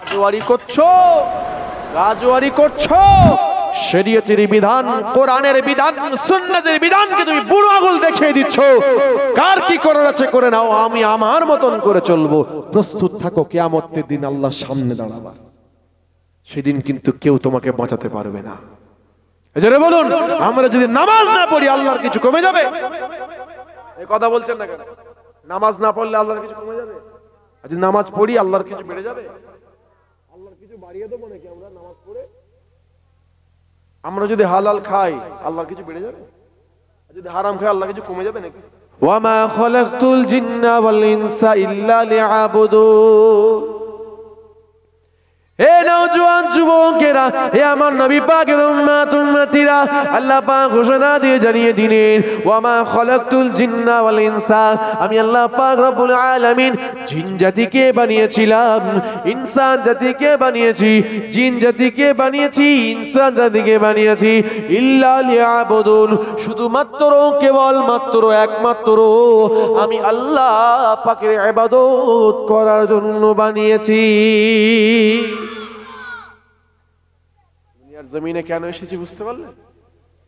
রাজওয়ারি করছো শরীয়তের বিধান, কোরআনের বিধান, সুন্নাতের বিধানকে তুমি বুড়ো আঙুল দেখিয়ে দিচ্ছ। কার কি করার আছে করে নাও, আমি আমার মতন করে চলবো। প্রস্তুত থাকো, কিয়ামতের দিন আল্লাহর সামনে দাঁড়াবা। সেদিন কিন্তু কেউ তোমাকে বাঁচাতে পারবে না। এজন্য বলুন, আমরা যদি নামাজ না পড়ি আল্লাহর কিছু কমে যাবে? এই কথা বলছেন না কেন? নামাজ না পড়লে আল্লাহর কিছু কমে যাবে? আর যদি নামাজ পড়ি আল্লাহর কিছু বেড়ে যাবে? আল্লাহর কিছু বাড়িয়ে দেবো নাকি আমরা নামাজ পড়ে? আমরা যদি হালাল খাই আল্লাহর কিছু বেড়ে যাবে? আর যদি হারাম খাই আল্লাহর কিছু কমে যাবে নাকি? ওয়ামা খালাকতুল জিন্না ওয়াল ইনসা ইল্লা লিয়াবুদুন। এ নওজোয়ান যুবকেরা, হে আমার নবী পাকের উম্মত উম্মতিরা, আল্লাহ পাক ঘোষণা দিয়ে জানিয়ে দিলেন, ওয়ামা খালাকতুল জিন্না ওয়াল ইনসা, আমি আল্লাহ পাক রব্বুল আলামিন জিন জাতিকে বানিয়েছিলাম, ইনসান জাতিকে বানিয়েছি, জিন জাতিকে বানিয়েছি, ইনসান জাতিকে বানিয়েছি, ইল্লা লিয়াবুদুন, শুধুমাত্র কেবলমাত্র একমাত্র আমি আল্লাহ পাকের ইবাদত করার জন্য বানিয়েছি। জমিনে কেন এসেছি বুঝতে পারলেন?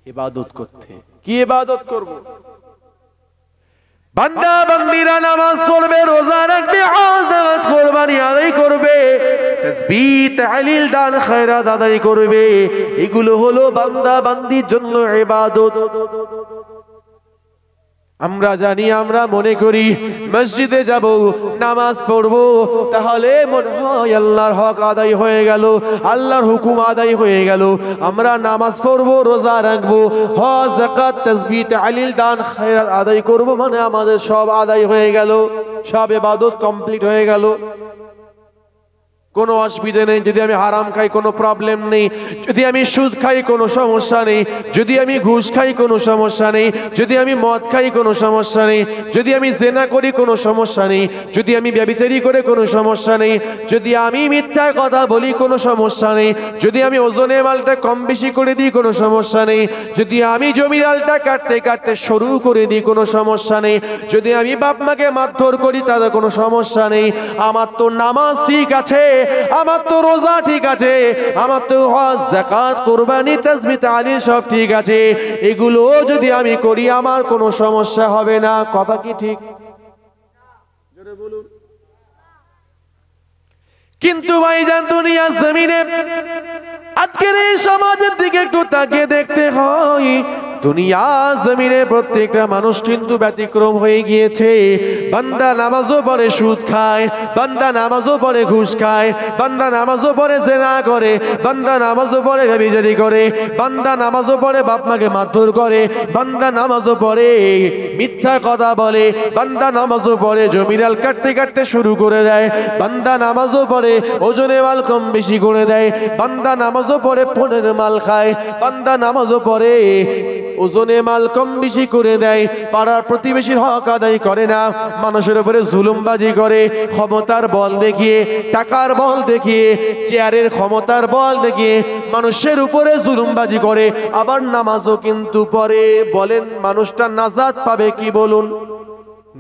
ইবাদত করতে। কি ইবাদত করব? বান্দা বান্দীরা নামাজ পড়বে, রোজা রাখবে, হজ জাকাত কুরবানি আদায় করবে, তাসবিহ তাহলিল দান খায়রাত আদায় করবে। এগুলো হলো বান্দা বান্দির জন্য ইবাদত। আমরা জানি, আমরা মনে করি মসজিদে যাব, নামাজ পড়বো, তাহলে মনে হয় আল্লাহর হক আদায় হয়ে গেল, আল্লাহর হুকুম আদায় হয়ে গেল। আমরা নামাজ পড়বো, রোজা রাখবো, হজ যাকাত তাসবিহ তাহলিল দান খায়রাত আদায় করব, মানে আমাদের সব আদায় হয়ে গেল, সব ইবাদত কমপ্লিট হয়ে গেল। কোনো অসুবিধা নেই। যদি আমি হারাম খাই কোনো প্রবলেম নেই, যদি আমি সুদ খাই কোনো সমস্যা নেই, যদি আমি ঘুষ খাই কোনো সমস্যা নেই, যদি আমি মদ খাই কোনো সমস্যা নেই, যদি আমি জেনা করি কোনো সমস্যা নেই, যদি আমি ব্যভিচারী করে কোনো সমস্যা নেই, যদি আমি মিথ্যা কথা বলি কোনো সমস্যা নেই, যদি আমি ওজনে মালটা কম বেশি করে দিই কোনো সমস্যা নেই, যদি আমি জমির আলটা কাটতে কাটতে সরু করে দিই কোনো সমস্যা নেই, যদি আমি বাপ মাকে মারধর করি তাদের কোনো সমস্যা নেই। আমার তো নামাজ ঠিক আছে, আমার তো রোজা ঠিক আছে, আমার তো হজ যাকাত কুরবানি তাসবিহ তাহলিল সব ঠিক আছে। এগুলো যদি আমি করি আমার কোনো সমস্যা হবে না। কথা কি ঠিক? জোরে বলুন। কিন্তু ভাইজান, দুনিয়ার জমিনে আজকের এই সমাজের দিকে একটু তাকিয়ে দেখতে হয়। দুনিয়া জমিনে প্রত্যেকটা মানুষ কিন্তু ব্যতিক্রম হয়ে গিয়েছে। বান্দা নামাজও পড়ে সুদ খায়, বান্দা নামাজও পড়ে ঘুষ খায়, বান্দা নামাজও পড়ে জেনা করে, বান্দা নামাজও পড়ে ব্যভিচারী করে, বান্দা নামাজও পড়ে বাপ মাকে মারধর করে, বান্দা নামাজও পড়ে মিথ্যা কথা বলে, বান্দা নামাজও পড়ে জমিরাল কাটতে কাটতে শুরু করে দেয়, বান্দা নামাজও পড়ে ওজনে মাল কম বেশি করে দেয়, বান্দা নামাজও পড়ে ফোনের মাল খায়, বান্দা নামাজও পড়ে ওজনে মাল কম বেশি করে দেয়, পাড়ার প্রতিবেশীর হক আদায় করে না, মানুষের উপরে জুলুমবাজি করে, ক্ষমতার বল দেখিয়ে, টাকার বল দেখিয়ে, চেয়ারের ক্ষমতার বল দেখিয়ে মানুষের উপরে জুলুমবাজি করে। আবার নামাজও কিন্তু পড়ে। বলেন, মানুষটা নাজাত পাবে কি? বলুন,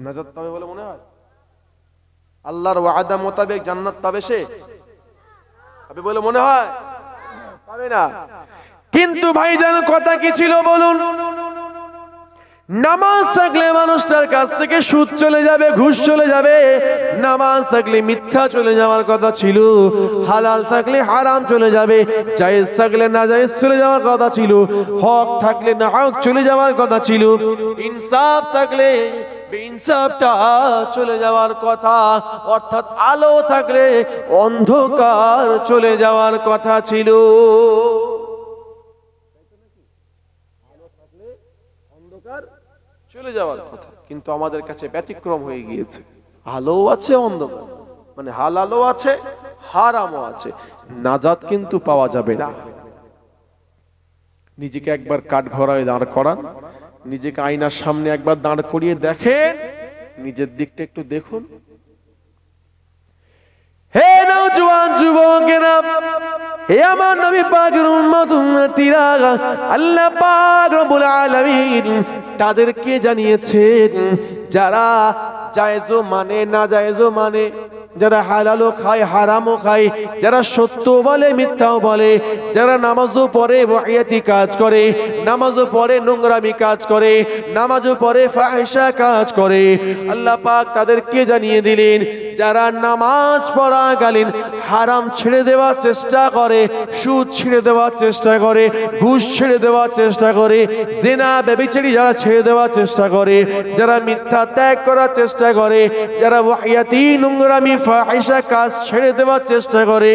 নাজাত পাবে বলে মনে হয়? আল্লাহর ওয়াদা মোতাবেক জান্নাত পাবে সে? পাবে বলে মনে হয়? পাবে না। কিন্তু ভাইজান, কথা কি ছিল বলুন? নামাজ থাকলে মানুষটার কাছ থেকে সুদ চলে যাবে, ঘুষ চলে যাবে, নামাজ থাকলে মিথ্যা চলে যাওয়ার কথা ছিল, হালাল থাকলে হারাম চলে যাবে, জায়েজ থাকলে নাজায়েজ চলে যাওয়ার কথা ছিল, হক থাকলে না হক চলে যাওয়ার কথা ছিল, ইনসাফ থাকলে বেইনসাফটা চলে যাওয়ার কথা, অর্থাৎ আলো থাকলে অন্ধকার চলে যাওয়ার কথা ছিল। চলে যাওয়ার কথা, কিন্তু আমাদের কাছে ব্যতিক্রম হয়ে গিয়েছে। আলো আছে, অন্ধকার, মানে হালালও আছে, হারামও আছে, নাজাত কিন্তু পাওয়া যাবে না। নিজেকে একবার কাঠগড়ায় দাঁড় করান, নিজেকে আয়নার সামনে একবার দাঁড় করিয়ে দেখেন, নিজের দিকটা একটু দেখুন। হে নওজোয়ান যুবকেরা, হে আমার নবী পাকের উম্মত উম্মতিরা, আল্লাহ পাক রব্বুল আলামিন তাদেরকে জানিয়েছেন যারা জায়েজও মানে না জায়েজও মানে। যারা হালালও খায় হারামও খায়, যারা সত্য বলে মিথ্যাও বলে, যারা নামাজও পড়ে ওয়াহিয়াতি কাজ করে, নামাজও পড়ে নোংরামি কাজ করে, নামাজও পড়ে ফাহিশা কাজ করে, আল্লাহ পাক তাদেরকে জানিয়ে দিলেন যারা নামাজ পড়াকালীন হারাম ছেড়ে দেওয়ার চেষ্টা করে, সুদ ছেড়ে দেওয়ার চেষ্টা করে, ঘুষ ছেড়ে দেওয়ার চেষ্টা করে, জিনা ব্যভিচারী যারা ছেড়ে দেওয়ার চেষ্টা করে, যারা মিথ্যা ত্যাগ করার চেষ্টা করে, যারা ওয়াহিয়াতি নোংরামি ফাহিশা কাজ ছেড়ে দেওয়ার চেষ্টা করে,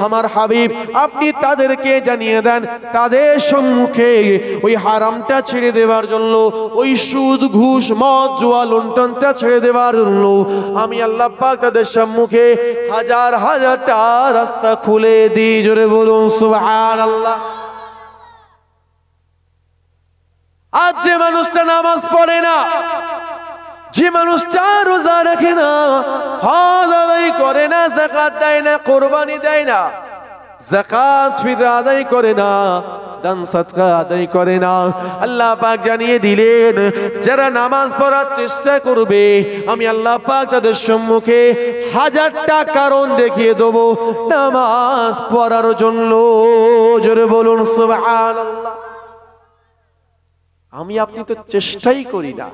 আমার হাবিব আপনি তাদেরকে জানিয়ে দেন তাদের সম্মুখে ওই হারামটা ছেড়ে দেওয়ার জন্য, ওই সুদ ঘুষ মদ জুয়া লুণ্ঠনটা ছেড়ে দেওয়ার জন্য আমি আল্লাহ পাক তাদের সম্মুখে হাজার হাজারটা রাস্তা খুলে দিই। জোরে বলুন সুবহানাল্লাহ। আজ যে মানুষটা নামাজ পড়ে না, যে মানুষটা রোজা রাখে না, হজ আদায় করে না, যাকাত দেয় না, কুরবানি দেয় না, যাকাত ফিতরা আদায় করে না, দান সদকা আদায় করে না, আল্লাহ পাক জানিয়ে দিলেন যারা নামাজ পড়ার চেষ্টা করবে আমি আল্লাহ পাক তাদের সম্মুখে হাজারটা কারণ দেখিয়ে দেব নামাজ পড়ার জন্য। জোরে বলুন সুবহানাল্লাহ। আমি আপনি তো চেষ্টাই করি না।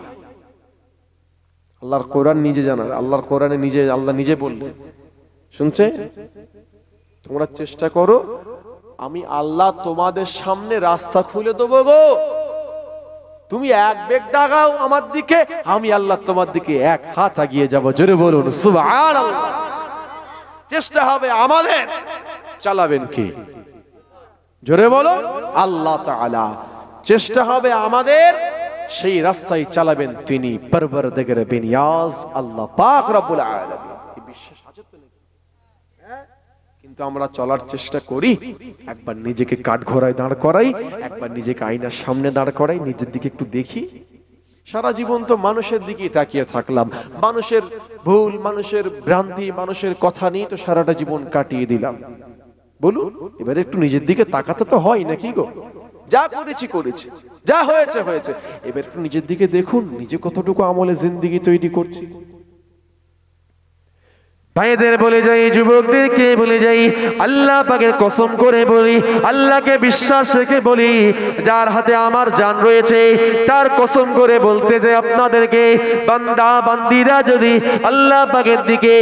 আল্লাহর কোরআন নিজে জানার, আল্লাহর কোরআনে নিজে আল্লাহ নিজে বললেন, শুনছে, তোমরা চেষ্টা করো, আমি আল্লাহ তোমাদের সামনে রাস্তা খুলে দেবো গো। তুমি এক বেগ দাগাও আমার দিকে, আমি আল্লাহ তোমার দিকে এক হাত আগিয়ে যাব। জোরে বলুন সুবহানাল্লাহ। চেষ্টা হবে আমাদের, চালাবেন কি? জোরে বলো আল্লাহ তাআলা। চেষ্টা হবে আমাদের, সেই রাস্তায় চালাবেন তিনি পরবর্তীকার বেনিয়াজ আল্লাহ পাক রব্বুল আলামিন। এই বিশ্বাস আছে তো নাকি? কিন্তু আমরা চলার চেষ্টা করি, একবার নিজেকে কাঠঘোড়ায় দাঁড় করাই, একবার নিজেকে আয়নার সামনে দাঁড় করাই, নিজের দিকে একটু দেখি। সারা জীবন তো মানুষের দিকেই তাকিয়ে থাকলাম, মানুষের ভুল, মানুষের ভ্রান্তি, মানুষের কথা নিয়ে তো সারাটা জীবন কাটিয়ে দিলাম। বলুন, এবারে একটু নিজের দিকে তাকাতে তো হয় নাকি গো? যা করেছি করেছি, যা হয়েছে হয়েছে, এবার একটু নিজের দিকে দেখুন, নিজে কতটুকু আমলে জিন্দেগি তৈরি করছি। ভাইদের বলে যাই, যুবকদেরকে বলে যাই, আল্লাহ পাকের কসম করে বলি, আল্লাহকে বিশ্বাস রেখে বলি, যার হাতে আমার জান রয়েছে তার কসম করে বলতে চাই আপনাদেরকে, বান্দা বান্দিরা যদি আল্লাহ পাকের দিকে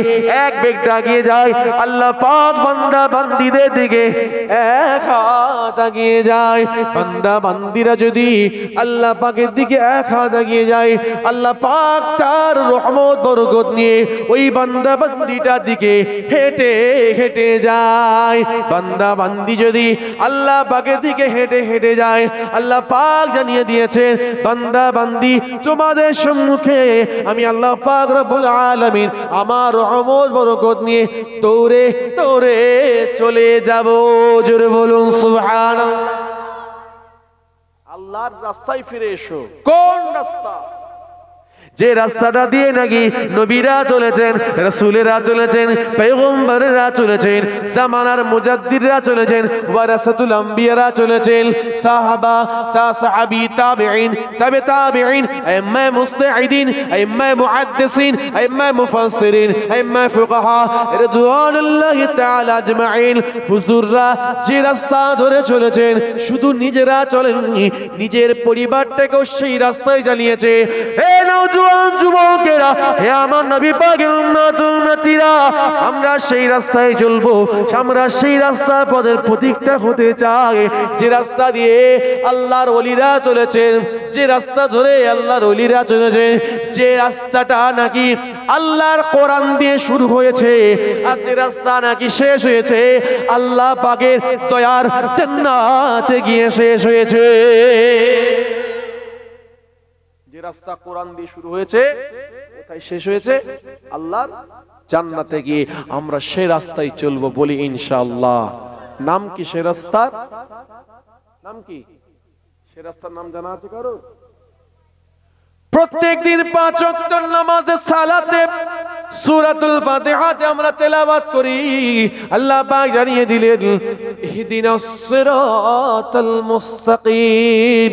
এক বেগ এগিয়ে যায়, আল্লাহ পাক বান্দা বান্দিদের দিকে এক হাত এগিয়ে যায়। বান্দা বান্দিরা যদি আল্লাহ পাকের দিকে এক হাত এগিয়ে যায়, আল্লাহ পাক তার রহমত বরকত নিয়ে ওই বান্দা বান্দি দিকে হেঁটে হেঁটে যায়। বান্দা বান্দি যদি আল্লাহ পাকের দিকে হেঁটে হেঁটে যায়, আল্লাহ পাক জানিয়ে দিয়েছেন বান্দা বান্দি তোমাদের সম্মুখে আমি আল্লাহ পাক রব্বুল আলামিন আমার রহমত বরকত নিয়ে দৌড়ে দৌড়ে চলে যাব। জোরে বলুন সুবহানাল্লাহ। আল্লাহর রাস্তায় ফিরে এসো। কোন রাস্তা? যে রাস্তাটা দিয়ে নাকি নবীরা চলেছেন, রাসূলেরা চলেছেন, পয়গম্বররা চলেছেন, জামানার মুজাদ্দিদরা চলেছেন, ওয়ারাসাতুল আম্বিয়ারা চলেছেন, সাহাবা, সাহাবী, তাবেঈন, তাবে তাবেঈন, আইম্মা মুস্তাহিদিন, আইম্মা মুহাদ্দিসিন, আইম্মা মুফাসসিরিন, আইম্মা ফুকাহা রাদিয়াল্লাহু তাআলা আজমাইন, হুজুররা যে রাস্তা ধরে চলেছেন, শুধু নিজেরা চলেননি, নিজের পরিবারটাকেও সেই রাস্তায় চালিয়েছে। হে নওজোয়ান যুবকেরা, হে আমার নবী পাকের উম্মত উম্মতিরা, আমরা সেই রাস্তায় চলবো, আমরা সেই রাস্তার পথের প্রতীকটা হতে চাই, যে রাস্তা দিয়ে আল্লাহর ওলিরা চলেছেন, যে রাস্তা ধরে আল্লাহর ওলিরা চলেছেন, যে রাস্তাটা নাকি আল্লাহর কোরআন দিয়ে শুরু হয়েছে, আর যে রাস্তা নাকি শেষ হয়েছে আল্লাহ পাকের দয়ার জান্নাতে গিয়ে শেষ হয়েছে। যে রাস্তা কোরআন দিয়ে শুরু হয়েছে কোথায় শেষ হয়েছে? আল্লাহর জান্নাতে গিয়ে আমরা সেই রাস্তায় চলবো, বলি ইনশাআল্লাহ। নাম কি সেই রাস্তার? নাম কি সেই রাস্তার? নাম জানা আছে কারো? প্রত্যেকদিন 5 ওয়াক্ত নামাজে সালাতে সূরাতুল ফাতিহাতে আমরা তেলাওয়াত করি। আল্লাহ পাক জানিয়ে দিলেন ইহদিনাস সিরাতাল মুস্তাকিম,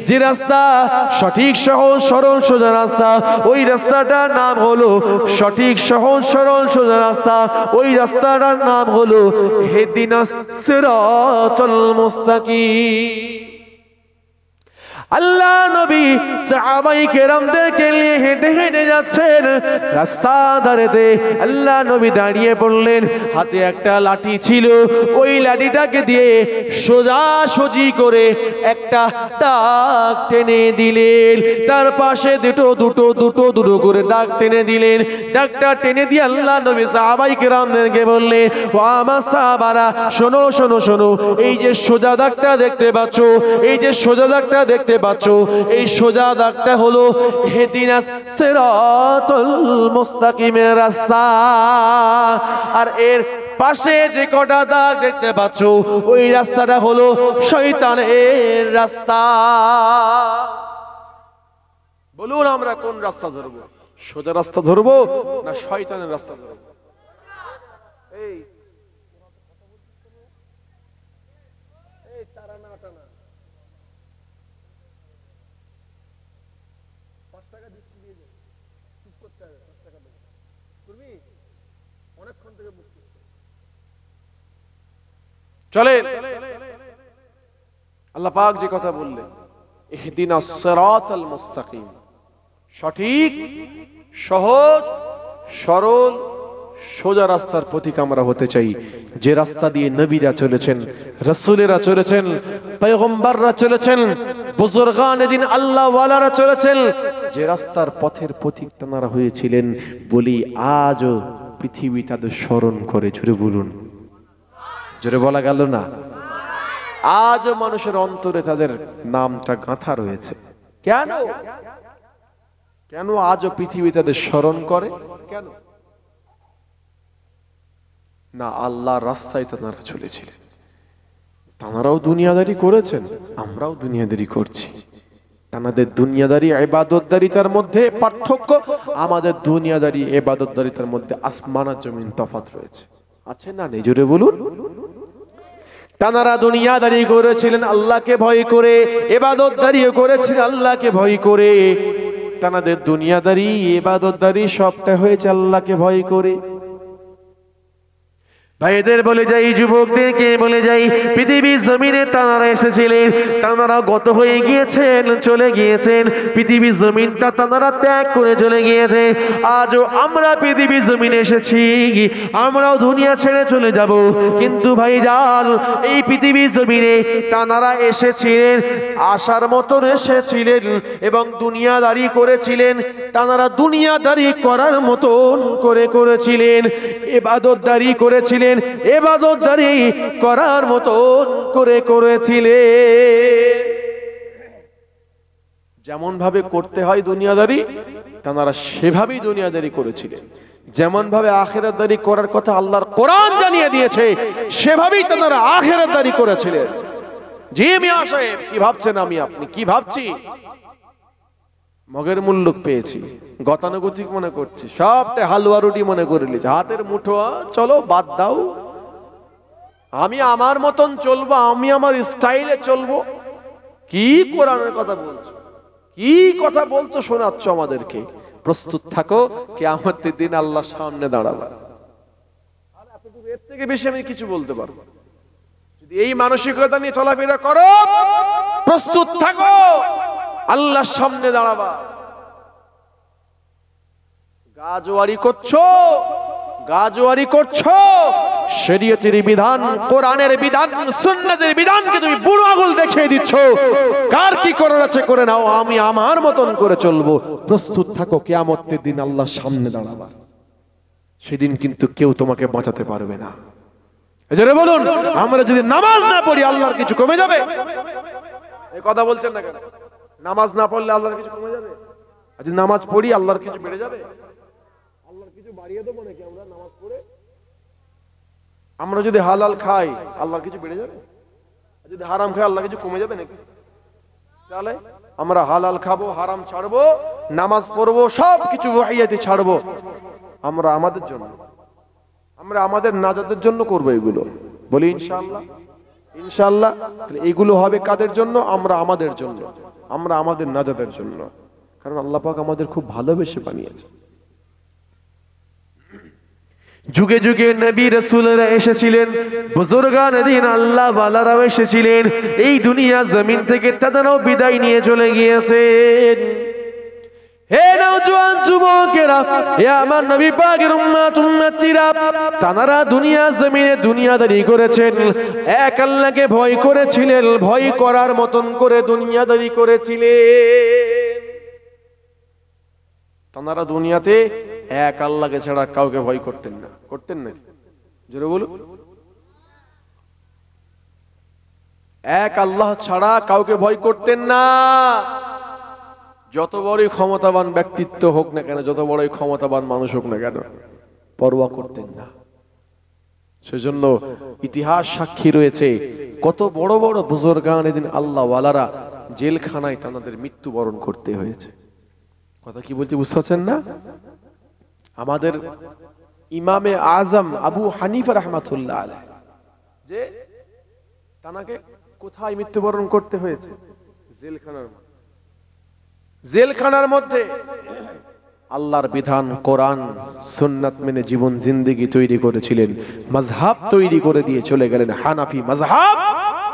যে রাস্তা সঠিক সহজ সরল সোজা রাস্তা, ওই রাস্তাটার নাম হলো সঠিক সহজ সরল সোজা রাস্তা, ওই রাস্তাটার নাম হলো ইহদিনাস সিরাতাল মুস্তাকিম। আল্লাহ নবী সাহাবায়ে কেরামদেরকে নিয়ে হেঁটে হেঁটে যাচ্ছেন, রাস্তা ধারেতে আল্লাহ নবী দাঁড়িয়ে পড়লেন। হাতে একটা লাঠি ছিল, ওই লাঠিটাকে দিয়ে সোজাসুজি করে একটা দাগ টেনে দিলেন। তার পাশে দুটো করে দাগ টেনে দিলেন। দাগটা টেনে দিয়ে আল্লাহ নবী সাহাবায়ে কেরামদেরকে বললেন, ও আমার সাহাবারা, শোনো শোনো শোনো, এই যে সোজা দাগটা দেখতে পাচ্ছ, এই যে সোজা দাগটা দেখতে পাচ্ছ, এই সোজা দাগটা হলো ইহদিনাস সিরাতাল মুস্তাকিমের রাস্তা। আর এর পাশে যে কটা দাগ দেখতে পাচ্ছ, ওই রাস্তাটা হলো শয়তানের রাস্তা। বলুন আমরা কোন রাস্তা ধরবো? সোজা রাস্তা ধরবো না শয়তানের রাস্তা ধরবো? এই চলে আল্লাহ পাক যে কথা বললেন, ইহদিনাস সিরাতাল মুস্তাকিম, সঠিক সহজ সরল সোজা রাস্তার পথিক আমরা হতে চাই। যে রাস্তা দিয়ে নবীরা চলেছেন, রাসূলেরা চলেছেন, পয়গম্বররা চলেছেন, বুজুর্গানে দিন আল্লাহ ওয়ালারা চলেছেন, যে রাস্তার পথের পথিক তারা হয়েছিলেন বলি আজও পৃথিবী তাদের স্মরণ করে। জোরে বলুন, জোরে বলা গেল না? আজও মানুষের অন্তরে তাদের নামটা গাঁথা রয়েছে। কেন কেন আজও পৃথিবী তাদের স্মরণ করে? কেন না? আল্লাহর রাস্তায় তারা চলেছিলেন। তারাও দুনিয়াদারি করেছেন, আমরাও দুনিয়াদারি করছি। তাদের দুনিয়াদারি ইবাদতদারিতার মধ্যে পার্থক্য, আমাদের দুনিয়াদারি ইবাদতদারিতার মধ্যে আসমান আর জমিন তফাৎ রয়েছে। আছে না নেই? জোরে বলুন। তারা দুনিয়াদারি করেছিলেন আল্লাহকে ভয় করে, ইবাদতদারিও করেছিলেন আল্লাহকে ভয় করে। তাদের দুনিয়াদারি ইবাদতদারি সবটা হয়েছে আল্লাহকে ভয় করে। ভাইদের বলে যাই, যুবকদেরকে বলে যাই, পৃথিবীর জমিনে তারা এসেছিলেন, তারা গত হয়ে গিয়েছেন, চলে গিয়েছেন। পৃথিবীর জমিনটা তারা ত্যাগ করে চলে গিয়েছে। আজও আমরা পৃথিবীর জমিনে এসেছি, আমরাও দুনিয়া ছেড়ে চলে যাব। কিন্তু ভাইজান, এই পৃথিবীর জমিনে তারা এসেছিলেন, আসার মতন এসেছিলেন এবং দুনিয়াদারি করেছিলেন। তারা দুনিয়াদারি করার মতন করে করেছিলেন, ইবাদতদারি করেছিলেন, ইবাদতদারি করার মতন করে করেছিলেন। যেমন ভাবে করতে হয় দুনিয়াদারি, তারা সেভাবেই দুনিয়াদারি করেছিলেন। যেমন ভাবে আখিরাতদারি করার কথা আল্লাহর কোরআন জানিয়ে দিয়েছে, সেভাবেই তারা আখিরাতদারি করেছিলেন। জি মিয়া সাহেব, কি ভাবছেন আমি আপনি? কি ভাবছি? মগের মুল্লুক পেয়েছি, গতানুগতিক মনে করছি, সবটা হালুয়া রুটি মনে করে নিয়েছি, হাতের মুঠো। চলো বাদ দাও, আমি আমার মতন চলবো, আমি আমার স্টাইলে চলবো। কি কোরআনের কথা বলছো? কি কথা বলছো শোনাচ্ছ আমাদেরকে? প্রস্তুত থাকো, কিয়ামতের দিন আল্লাহর সামনে দাঁড়াবে। এর থেকে বেশি আমি কিছু বলতে পারবো? যদি এই মানসিকতা নিয়ে চলাফেরা করো, প্রস্তুত থাকো, আল্লাহর সামনে দাঁড়াবা। গাজওয়ারি করছো, গাজওয়ারি করছো, শরীয়তের বিধান, কোরআনের বিধান, সুন্নাতের বিধানকে তুমি বুড়ো আঙুল দেখিয়ে দিচ্ছ। কার কি করার আছে করে নাও, আমি আমার মতন করে চলবো। প্রস্তুত থাকো, কিয়ামতের দিন আল্লাহর সামনে দাঁড়াবা। সেদিন কিন্তু কেউ তোমাকে বাঁচাতে পারবে না। এজন্য বলুন, আমরা যদি নামাজ না পড়ি আল্লাহর কিছু কমে যাবে? এই কথা বলছেন না কেন? নামাজ না পড়লে আল্লাহর কিছু কমে যাবে? আর যদি নামাজ পড়ি আল্লাহর কিছু বেড়ে যাবে? আল্লাহর কিছু বাড়িয়ে দেবো নাকি আমরা নামাজ পড়ে? আমরা যদি হালাল খাই আল্লাহর কিছু বেড়ে যাবে? আর যদি হারাম খাই আল্লাহর কিছু কমে যাবে নাকি? তাহলে আমরা হালাল খাবো, হারাম ছাড়বো, নামাজ পড়বো, সবকিছু ওয়াহিয়াতে ছাড়বো, আমরা আমাদের জন্য, আমরা আমাদের নাজাতের জন্য করবো এগুলো। বলি ইনশাআল্লাহ। ইনশাআল্লাহ এগুলো হবে কাদের জন্য? আমরা আমাদের জন্য, আমরা আমাদের নাজাতের জন্য। কারণ আল্লাহ পাক আমাদের খুব ভালোবেসে বানিয়েছে। যুগে যুগে নবী রাসূলরা এসেছিলেন, বুজুর্গান দ্বীন আল্লাহ ওয়ালারাও এসেছিলেন, এই দুনিয়া জমিন থেকে তাদেরও বিদায় নিয়ে চলে গিয়েছেন। হে নওজোয়ান যুবকেরা, হে আমার নবী পাকের উম্মত উম্মতিরা, তারা দুনিয়া জমিনে দুনিয়াদারি করেছেন, এক আল্লাহকে ভয় করেছিলেন, ভয় করার মতন করে দুনিয়াদারি করেছিলেন। তারা দুনিয়াতে এক আল্লাহকে ছাড়া কাউকে ভয় করতেন না। করতেন না? জোরে বলুন। এক আল্লাহ ছাড়া কাউকে ভয় করতেন না। যত বড়ই ক্ষমতাবান ব্যক্তিত্ব হোক না কেন, যত বড়ই ক্ষমতাবান মানুষ হোক না কেন, পরোয়া করতেন না। সেজন্য ইতিহাস সাক্ষী রয়েছে, কত বড় বড় বুজুর্গানে দিন আল্লাহ ওয়ালারা জেলখানায় তাদের মৃত্যুবরণ করতে হয়েছে। কথা কি বলতে বুঝতে পারছেন না? আমাদের ইমামে আজম আবু হানিফা রাহমাতুল্লাহ আলাইহি, যে তাকে কোথায় মৃত্যুবরণ করতে হয়েছে? জেলখানার মধ্যে। জেলখানার মধ্যে আল্লাহর বিধান, কোরআন সুন্নাত মেনে জীবন জিন্দেগি তৈরি করেছিলেন, মাযহাব তৈরি করে দিয়ে চলে গেলেন হানাফি মাযহাব।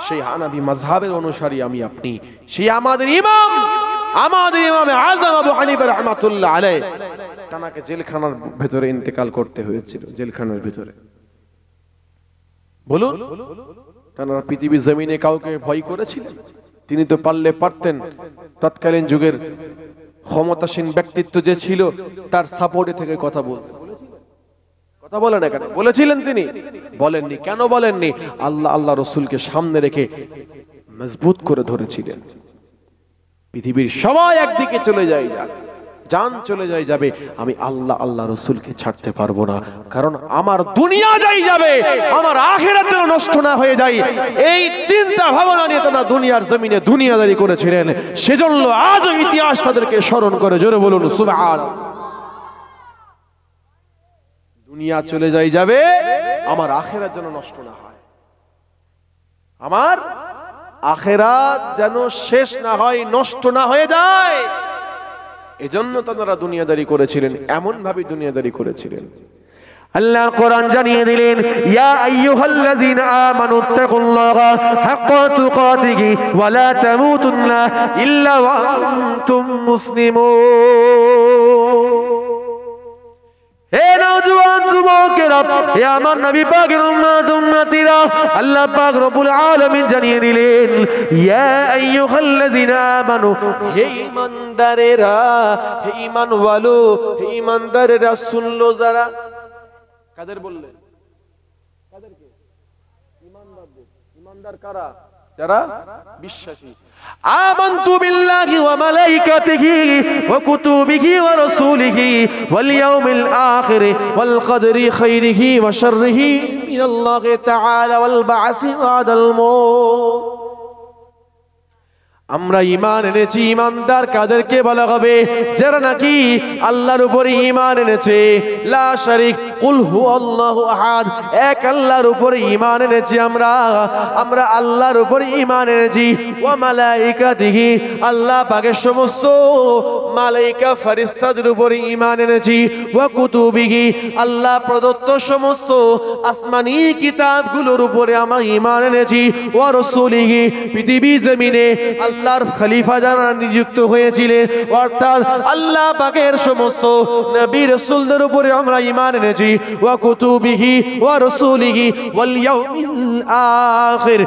সেই হানাফি মাযহাবের অনুসারী আমি আপনি, সেই আমাদের ইমাম, আমাদের ইমামে আজম আবু হানিফা রাহমাতুল্লাহ আলাইহি, তাকে জেলখানার ভিতরে ইন্তেকাল করতে হয়েছিল। জেলখানার ভিতরে। বলুন, তারা পৃথিবীর জমিনে কাউকে ভয় করেছিলেন? তিনি তো পারলে পারতেন তৎকালীন যুগের ক্ষমতাসীন ব্যক্তিত্ব যে ছিল তার সাপোর্টে থেকে কথা বলতে। কথা বলেন না কেন? বলেছিলেন তিনি? বলেননি। কেন বলেননি? আল্লাহ রসুলকে সামনে রেখে মজবুত করে ধরেছিলেন। পৃথিবীর সবাই একদিকে চলে যায়, জান চলে যাবে, আমি আল্লাহ রসুলকে ছাড়তে পারবো না। কারণ আমার দুনিয়া যাই যাবে, আমার আখিরাত যেন নষ্ট না হয়ে যায়, এই চিন্তা ভাবনা নিয়ে তারা দুনিয়ার জমিনে দুনিয়াদারি করেছিলেন। সেজন্য আজও ইতিহাস তাদেরকে স্মরণ করে। জোরে বলুন সুবহানাল্লাহ। দুনিয়া চলে যাবে, আমার আখিরাত যেন নষ্ট না হয়, আমার আখিরাত যেন শেষ না হয়, নষ্ট না হয়ে যায়। এজন্য তারা দুনিয়াদারি করেছিলেন, এমন ভাবে দুনিয়াদারি করেছিলেন। আল্লাহ কোরআন জানিয়ে দিলেন, ইয়া আইয়ুহাল্লাযীনা আমানু তাকুল্লাহা হাক্কা তুকাতিহি ওয়া লা তামুতুন্না ইল্লা ওয়া আনতুম মুসলিমুন। হে নওজোয়ান যুবকেরা, হে আমার নবী পাকের উম্মত উম্মতিরা, আল্লাহ পাক রব্বুল আলামিন জানিয়ে দিলেন, ইয়া আইয়ুহাল্লাযীনা আমানু, হে ঈমানদারেরা, হে ঈমানওয়ালো, হে ঈমানদারেরা শুনলো যারা। কাদের বললেন? কাদেরকে? ঈমানদারদের। ঈমানদার কারা? যারা বিশ্বাসী। আমানতু বিল্লাহি ওয়া মালাইকাতিহি ওয়া কুতুবিহি ওয়া রাসূলিহি ওয়াল ইয়াউমিল আখির ওয়াল কদরি খাইরিহি ওয়া শাররিহি মিনাল্লাহি তাআলা ওয়াল বা'সি বা'দাল মাউত। আমরা ঈমান এনেছি। ঈমানদার কাদেরকে বলা হবে? যারা নাকি আল্লাহর উপরে ঈমান এনেছে, লা শারিক, কুল হুয়াল্লাহু আহাদ, এক আল্লাহর উপরে ঈমান এনেছি আমরা আল্লাহর উপরে ঈমান এনেছি। ওয়া মালাইকাতিহি, আল্লাহ পাকের সমস্ত মালাইকা ফেরেশতাদের উপরে ঈমান এনেছি। ওয়া কুতুবিহি, আল্লাহ প্রদত্ত সমস্ত আসমানি কিতাবগুলোর উপরে আমরা ঈমান এনেছি। ওয়া রাসূলিহি, পৃথিবী জমিনে আল্লাহর খলিফা যারা নিযুক্ত হয়েছিলেন, অর্থাৎ আল্লাহ পাকের সমস্ত নবী রাসূলদের উপরে আমরা ঈমান এনেছি। ওয়া কুতুবিহি ওয়া রাসূলিহি ওয়াল ইয়াউমিল আখির,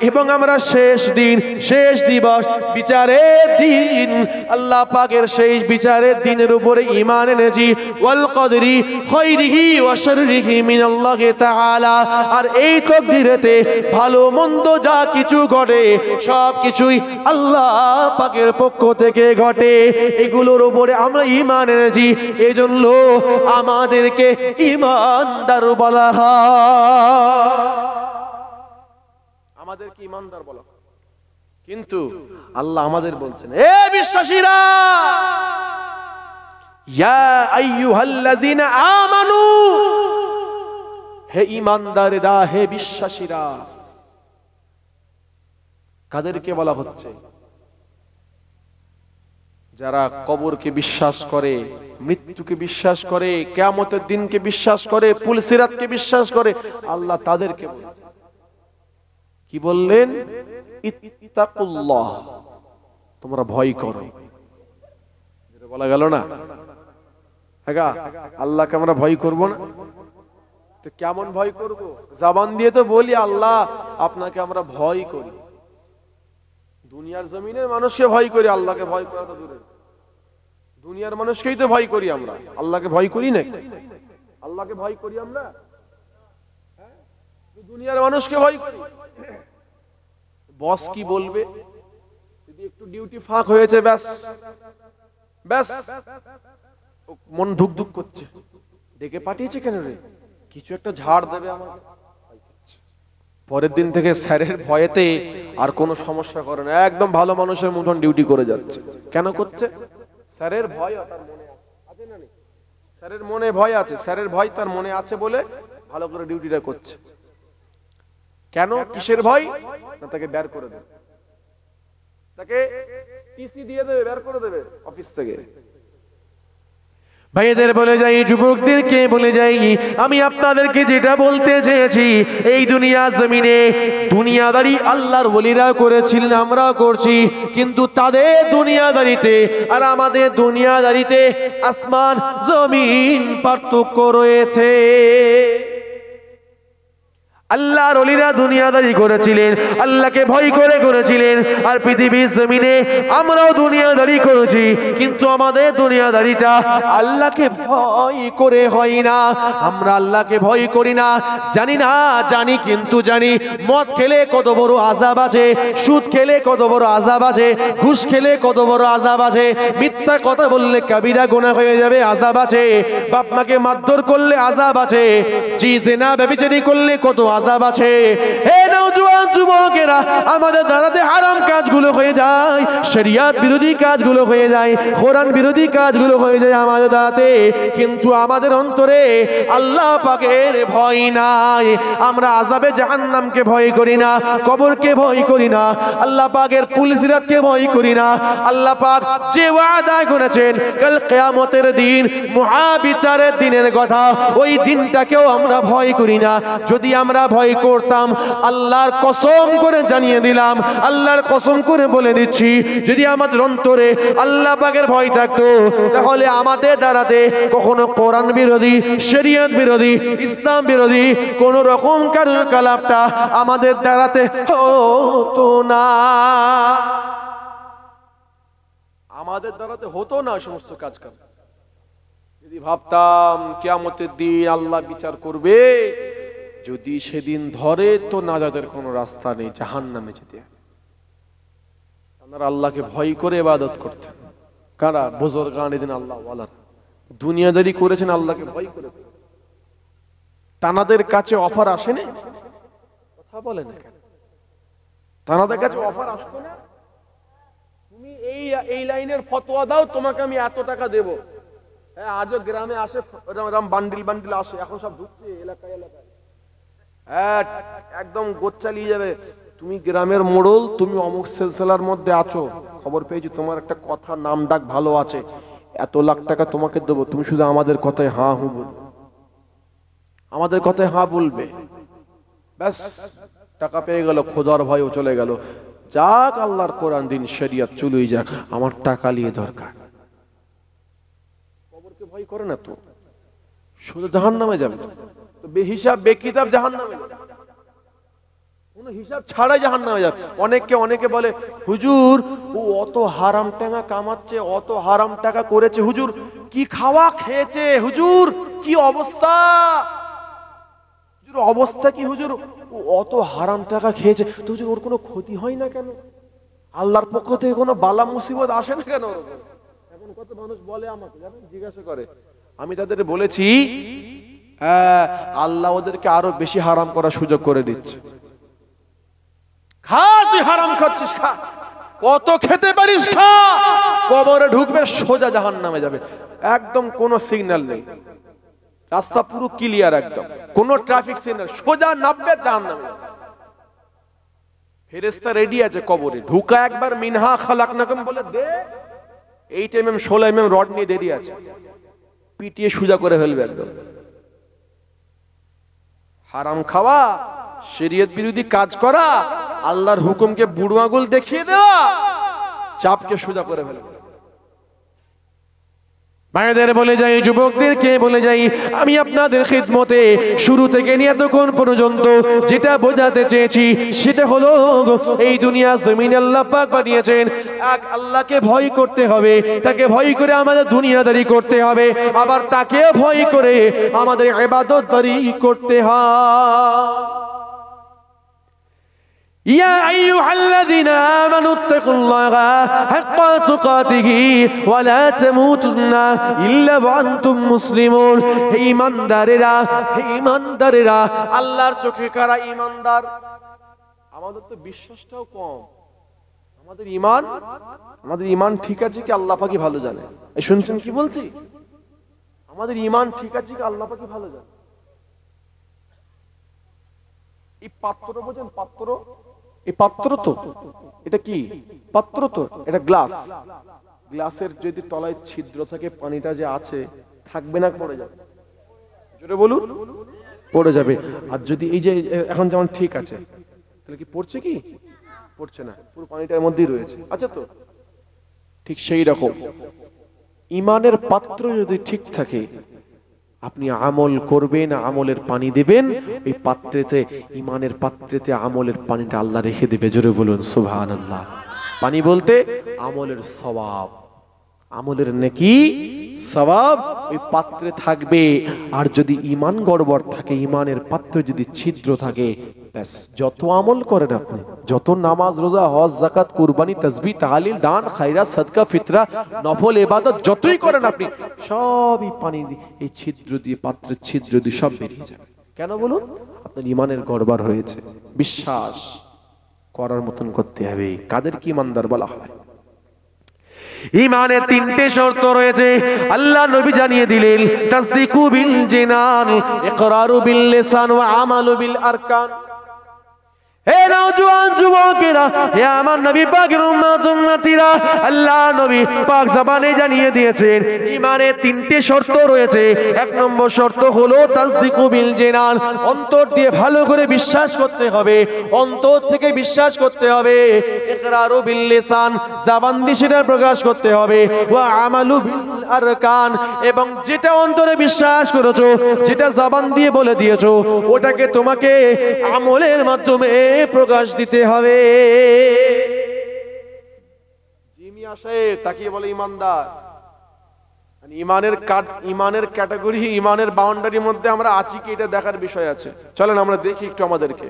এবং আমরা শেষ দিন, শেষ দিবস, বিচারের দিন, আল্লাহ পাকের সেই বিচারের দিনের উপরে ঈমান এনেছি। ওয়াল কদরি খাইরিহি ওয়া শাররিহি মিনাল্লাহি তাআলা, আর এই তাকদীরেতে ভালো মন্দ যা কিছু ঘটে সব কিছুই আল্লাহ পাকের পক্ষ থেকে ঘটে, এগুলোর উপরে আমরা ঈমান এনেছি। এজন্য আমাদেরকে ঈমানদার বলা হয়, আমাদেরকে ঈমানদার বলা হয়। কিন্তু আল্লাহ আমাদের বলছেন, এ বিশ্বাসীরা, ইয়া আইয়ুহাল্লাযীনা আমানু, হে ঈমানদারেরা, হে বিশ্বাসীরা। কাদেরকে বলা হচ্ছে? যারা কবরকে বিশ্বাস করে, মৃত্যুকে বিশ্বাস করে, কিয়ামতের দিনকে বিশ্বাস করে, পুলসিরাতকে বিশ্বাস করে, আল্লাহ তাদেরকে বলছেন। কি বললেন? ইত্তাকুল্লাহ, তোমরা ভয় করো। যেটা বলা গেল না, হ্যাঁ আল্লাহকে আমরা ভয় করব না? তো কেমন ভয় করব? জবান দিয়ে তো বলি আল্লাহ আপনাকে আমরা ভয় করি, দুনিয়ার জমিনের মানুষকে ভয় করি, আল্লাহকে ভয় করাটা দূরে। দুনিয়ার মানুষকেই তো ভয় করি আমরা, আল্লাহকে ভয় করি না। আল্লাহকে ভয় করি আমরা, দুনিয়ার মানুষকে ভয় করি। বস কি বলবে? যদি একটু ডিউটি ফাঁক হয়েছে, ব্যাস ব্যাস মন ধুক ধুক করছে, ডেকে পাঠিয়েছে কেন রে, কিছু একটা ঝাড় দেবে আমার। পরের দিন থেকে স্যারের ভয়েতে আর কোনো সমস্যা করে না, একদম ভালো মানুষের মতন ডিউটি করে যাচ্ছে। কেন করছে? স্যারের ভয় তার মনে আছে না? স্যারের মনে ভয় আছে, স্যারের ভয় তার মনে আছে বলে ভালো করে ডিউটিটা করছে। কেন? কিসের ভয়? না তাকে বের করে দেবে, তাকে টিসি দিয়ে দেবে, বের করে দেবে অফিস থেকে। ভাইদের বলে যাই, যুবকদেরকে বলে যাই, আমি আপনাদেরকে যেটা বলতে চেয়েছি, এই দুনিয়া জমিনে দুনিয়াদারি আল্লাহর ওলিরা করেছিলেন, আমরাও করছি, কিন্তু তাদের দুনিয়াদারিতে আর আমাদের দুনিয়াদারিতে আসমান জমিন পার্থক্য রয়েছে। আল্লাহর ওলিরা দুনিয়াদারি করেছিলেন, আল্লাহকে ভয় করে করেছিলেন, আর পৃথিবীর জমিনে আমরাও দুনিয়াদারি করেছি, কিন্তু আমাদের দুনিয়াদারিটা আল্লাহকে ভয় করে হয় না। আমরা আল্লাহকে ভয় করি না, জানি না, জানি কিন্তু জানি মদ খেলে কত বড় আযাব আছে, সুদ খেলে কত বড় আযাব আছে, ঘুষ খেলে কত বড় আযাব আছে, মিথ্যা কথা বললে কাবিরা গুনাহ হয়ে যাবে, আযাব আছে, বাপ মাকে মারধর করলে আযাব আছে, জি জিনা ব্যভিচারী করলে কত আযাব আছে। হে নওজোয়ান যুবকেরা, আমাদের দ্বারাতে হারাম কাজগুলো হয়ে যায়, শরিয়ত বিরোধী কাজগুলো হয়ে যায়, কোরআন বিরোধী কাজগুলো হয়ে যায় আমাদের দ্বারাতে, কিন্তু আমাদের অন্তরে আল্লাহ পাকের ভয় নাই। আমরা আযাবে জাহান্নামকে ভয় করি না, কবরকে ভয় করি না, আল্লাহ পাকের পুলসিরাতকে ভয় করি না। আল্লাহ পাক যে ওয়াদা করেছেন কাল কিয়ামতের দিন, মহাবিচারের দিনের কথা, ওই দিনটাকেও আমরা ভয় করি না। যদি আমরা ভয় করতাম, আল্লাহর কসম করে জানিয়ে দিলাম, আল্লাহর কসম করে বলে দিচ্ছি, যদি আমাদের অন্তরে আল্লাহ পাকের ভয় থাকতো, তাহলে আমাদের দ্বারাতে কখনো কোরআন বিরোধী, শরীয়ত বিরোধী, ইসলাম বিরোধী কোন রকম কার্যকলাপটা আমাদের দ্বারাতে হতো না, আমাদের দ্বারাতে হতো না সমস্ত কাজ কাম। যদি ভাবতাম কিয়ামতের দিন আল্লাহ বিচার করবে, যদি সেদিন ধরে তো নাজাতের কোনো রাস্তা নেই, জাহান্নামে যেতে হবে। আপনারা আল্লাহকে ভয় করে ইবাদত করতেন। কারা? বুজুর্গান এদিন আল্লাহ ওয়ালা দুনিয়াদারি করেছেন, আল্লাহকে ভয় করে। তানাদের কাছে অফার আসেনি? কথা বলেন না কেন? তানাদের কাছে অফার আসতো না? তুমি এই লাইনের ফতোয়া দাও, তোমাকে আমি এত টাকা দেব। হ্যাঁ, আজও গ্রামে আসে, বান্ডিল বান্ডিল আসে, এখন সব ঢুকছে এলাকায় এলাকায়, একদম গোছ চালিয়ে যাবে। তুমি গ্রামের মোড়ল, তুমি অমুক সিলসিলার মধ্যে আছো, খবর পেয়েছি তোমার একটা কথা নাম ডাক ভালো আছে, এত লাখ টাকা তোমাকে দেবো, তুমি শুধু আমাদের কথায় হ্যাঁ হু বলবে, আমাদের কথায় হ্যাঁ বলবে, ব্যাস টাকা পেয়ে গেল, খোদার ভয়ও চলে গেল। যাক, আল্লাহর কোরআন দিন শরিয়ত চলেই যাক, আমার টাকা নিয়ে দরকার। কবরকে ভয় করে না তো, শুধু জাহান্নামে যাবে, বেহিসাব বেকিতাব জাহান্নামে যাবে, কোনো হিসাব ছাড়াই জাহান্নামে যাবে। অনেকে বলে হুজুর ও অত হারাম টাকা কামাচ্ছে, অত হারাম টাকা করেছে, হুজুর কি খাওয়া খেয়েছে, হুজুর কি অবস্থা, হুজুর অবস্থা কি, হুজুর ও অত হারাম টাকা খেয়েছে, তো হুজুর ওর কোনো ক্ষতি হয় না কেন, আল্লাহর পক্ষ থেকে কোনো বালা মুসিবত আসে না কেন? এখন কত মানুষ বলে আমাকে, জানেন, জিজ্ঞাসা করে। আমি তাদের বলেছি, হ্যাঁ, আল্লাহ ওদেরকে আরো বেশি হারাম করার সুযোগ করে দিচ্ছে। খা, তুই হারাম খাচ্ছিস, খা, কত খেতে পারিস খা, কবরে ঢুকবে, সোজা জাহান্নামে যাবে। একদম কোনো সিগন্যাল নেই, রাস্তা পুরো ক্লিয়ার, একদম কোনো ট্রাফিক সিগন্যাল, সোজা নামবে জাহান্নামে। ফেরেশতা রেডি আছে কবরে, ঢুকা একবার মিনহা খালাকনাকুম বলে দে, 8 mm 16 mm রড নিয়ে দেরি আছে, পিটিয়ে সোজা করে ফেলবে একদম। হারাম খাওয়া, শরীয়ত বিরোধী কাজ করা, আল্লাহর হুকুমকে বুড়ো আঙুল দেখিয়ে দেওয়া, চাপকে সোজা করে ফেলবে। ভাইদের বলে যাই, যুবকদেরকে বলে যাই, আমি আপনাদের খিদমতে শুরু থেকে নিয়ে এতক্ষণ পর্যন্ত যেটা বোঝাতে চেয়েছি সেটা হলো, এই দুনিয়া জমিন আল্লাহ পাক বানিয়েছেন, এক আল্লাহকে ভয় করতে হবে, তাকে ভয় করে আমাদের দুনিয়াদারি করতে হবে, আবার তাকেও ভয় করে আমাদের ইবাদতদারি করতে হয়। ইয়া আইয়ুহাল্লাযীনা আমানু তাকুল্লাহা হাক্কা তুকাতিহি ওয়া লা তামুতুন্না ইল্লা ওয়া আনতুম মুসলিমুন। হে ঈমানদারেরা, হে ঈমানদারেরা, আল্লাহর চোখে কারা ঈমানদার? আমাদের তো বিশ্বাসটাও কম, আমাদের ঈমান ঠিক আছে কি আল্লাহ পাকই ভালো জানে। এই শুনছেন কি বলছি? আমাদের ঈমান ঠিক আছে কি আল্লাহ পাকই ভালো জানে। এই পাত্র বোঝেন, পাত্র, এই পাত্র তো, এটা কি পাত্র? তো এটা গ্লাস, গ্লাসের যদি তলায় ছিদ্র থাকে, পানিটা যে আছে থাকবে না, পড়ে যাবে। জোরে বলুন, পড়ে যাবে। আর যদি এই যে এখন যেমন ঠিক আছে, তাহলে কি পড়ছে? কি পড়ছে না, পুরো পানিটার মধ্যেই রয়েছে, আচ্ছা তো। ঠিক সেই রকম ঈমানের পাত্র যদি ঠিক থাকে, আপনি আমল করবেন, আমলের পানি দিবেন, ওই পাত্রেতে, ঈমানের পাত্রেতে আমলের পানিটা আল্লাহ রেখে দেবে। জোরে বলুন সুবহানাল্লাহ। পানি বলতে আমলের সওয়াব, আমলের নেকি, সওয়াব ওই পাত্রে থাকবে। আর যদি ঈমান গড়বড় থাকে, ঈমানের পাত্রে যদি ছিদ্র থাকে, ব্যাস যত আমল করেন আপনি, যত নামাজ, রোজা, হজ, যাকাত, কুরবানি, তাসবিহ, তাহলিল, দান, খায়রাত, সাদকা, ফিতরা, নফল ইবাদত যতই করেন আপনি, সবই পানি দিয়ে, এই ছিদ্র দিয়ে, পাত্রের ছিদ্র দিয়ে সব বেরিয়ে যাবে। কেন বলুন? আপনার ঈমানের গড়বড় হয়েছে। বিশ্বাস করার মতন করতে হবে। কাদের কি ঈমানদার বলা হয়? ঈমানের 3টে শর্ত রয়েছে, আল্লাহ নবী জানিয়ে দিলেন। তাসদিকু বিল জিনান, ইকরারু বিল লিসান ওয়া আমালু বিল আরকান। হে নওজোয়ান যুবকেরা, হে আমার নবী পাকের উম্মত-উম্মতিরা, আল্লাহ নবী পাক জবানে জানিয়ে দিয়েছেন ঈমানের 3টে শর্ত রয়েছে। 1 নম্বর শর্ত হলো তাসদিকু বিল জিনান, অন্তর দিয়ে ভালো করে বিশ্বাস করতে হবে, অন্তর থেকে বিশ্বাস করতে হবে। ইকরারু বিল লিসান, জবান দিয়ে সেটা প্রকাশ করতে হবে। ওয়া আমালু বিল আরকান, এবং যেটা অন্তরে বিশ্বাস করেছো, যেটা জবান দিয়ে বলে দিয়েছো, ওটাকে তোমাকে আমলের মাধ্যমে প্রকাশ দিতে হবে। জিমি আসে তাকিয়ে বলে ঈমানদার। ঈমানের ক্যাটাগরি, ঈমানের বাউন্ডারির মধ্যে আমরা আছি কি, এটা দেখার বিষয় আছে। চলেন আমরা দেখি একটু আমাদেরকে।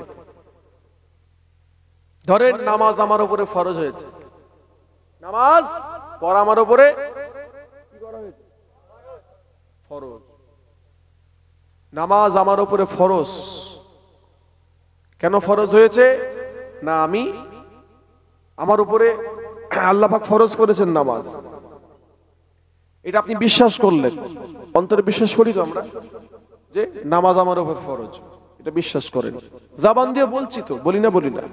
ধরেন নামাজ আমার উপরে ফরজ হয়েছে, নামাজ পড়া আমার উপরে কি করা হয়েছে? ফরজ। নামাজ আমার উপরে ফরজ। কেন ফরজ হয়েছে? না আমি, আমার উপরে আল্লাহ পাক ফরজ করেছেন নামাজ, এটা আপনি বিশ্বাস করলেন, অন্তরে বিশ্বাস করি তো আমরা যে নামাজ আমার উপর ফরজ, এটা বিশ্বাস করেন। জবান দিয়ে বলছি তো, বলি না?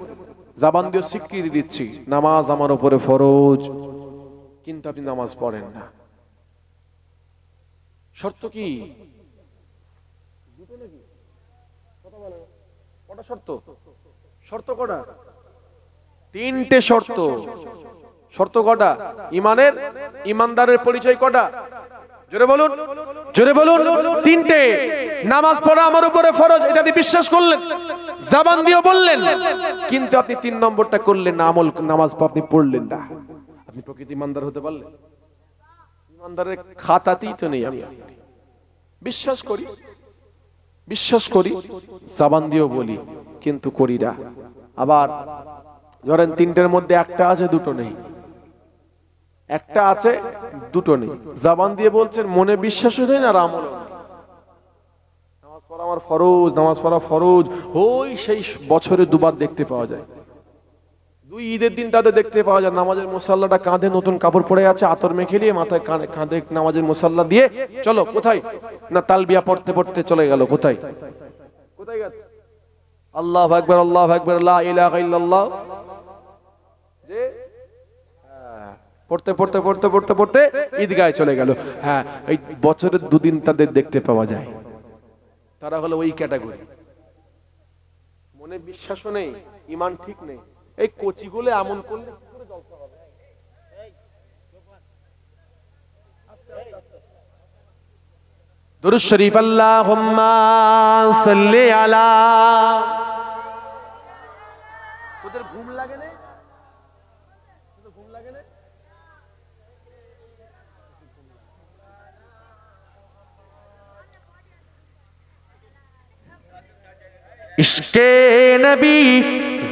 জবান দিয়ে স্বীকৃতি দিচ্ছি নামাজ আমার উপরে ফরজ, কিন্তু আপনি নামাজ পড়েন না। শর্ত কি? কটা শর্ত? শর্ত কটা? 3টে শর্ত। শর্ত কটা? ঈমানের, ঈমানদারের পরিচয় কটা? জোরে বলুন, জোরে বলুন। 3টে। নামাজ পড়া আমার উপরে ফরজ, এটা আপনি বিশ্বাস করলেন, জবান দিয়ে বললেন, কিন্তু আপনি 3 নম্বরটা করলেন না, আমল, নামাজ আপনি পড়লেন না। আপনি প্রকৃত ঈমানদার হতে পারলেন? ঈমানদারের খাতাতেই তো নেই। আমি বিশ্বাস করি, জবান দিয়েও বলি, কিন্তু করি না। আবার ধরেন 3টের মধ্যে একটা আছে, 2টো নেই, একটা আছে, 2টো নেই। জবান দিয়ে বলছেন, মনে বিশ্বাসও নেই আর আমল। নামাজ পড়া আমার ফরজ, নামাজ পড়া ফরজ, ওই সেই বছরে 2বার দেখতে পাওয়া যায়। দুই ঈদের দিন তাদের দেখতে পাওয়া যায় নামাজের মুসাল্লাটা কাঁধে নতুন কাপড় পরে আছে, আতর মেখে নিয়ে মাথায় কাঁধে নামাজের মুসাল্লা দিয়ে চলো কোথায় না তালবিয়া পড়তে পড়তে চলে গেল কোথায় কোথায় গেছে আল্লাহু আকবার লা ইলাহা ইল্লাল্লাহ যে পড়তে পড়তে পড়তে পড়তে পড়তে ঈদগাহে চলে গেল। হ্যাঁ, এই বছরের দুদিন তাদের দেখতে পাওয়া যায়, তারা হলো ওই ক্যাটাগরি। মনে বিশ্বাসও নেই, ঈমান ঠিক নেই, এই কোচিগুলো এমন করলে কি করে জলসা হবে? দুরূদ শরীফ আল্লাহুম্মা সাল্লি আলা। তোদের ঘুম লাগে না? তোদের ঘুম লাগে না? ইশকে নবী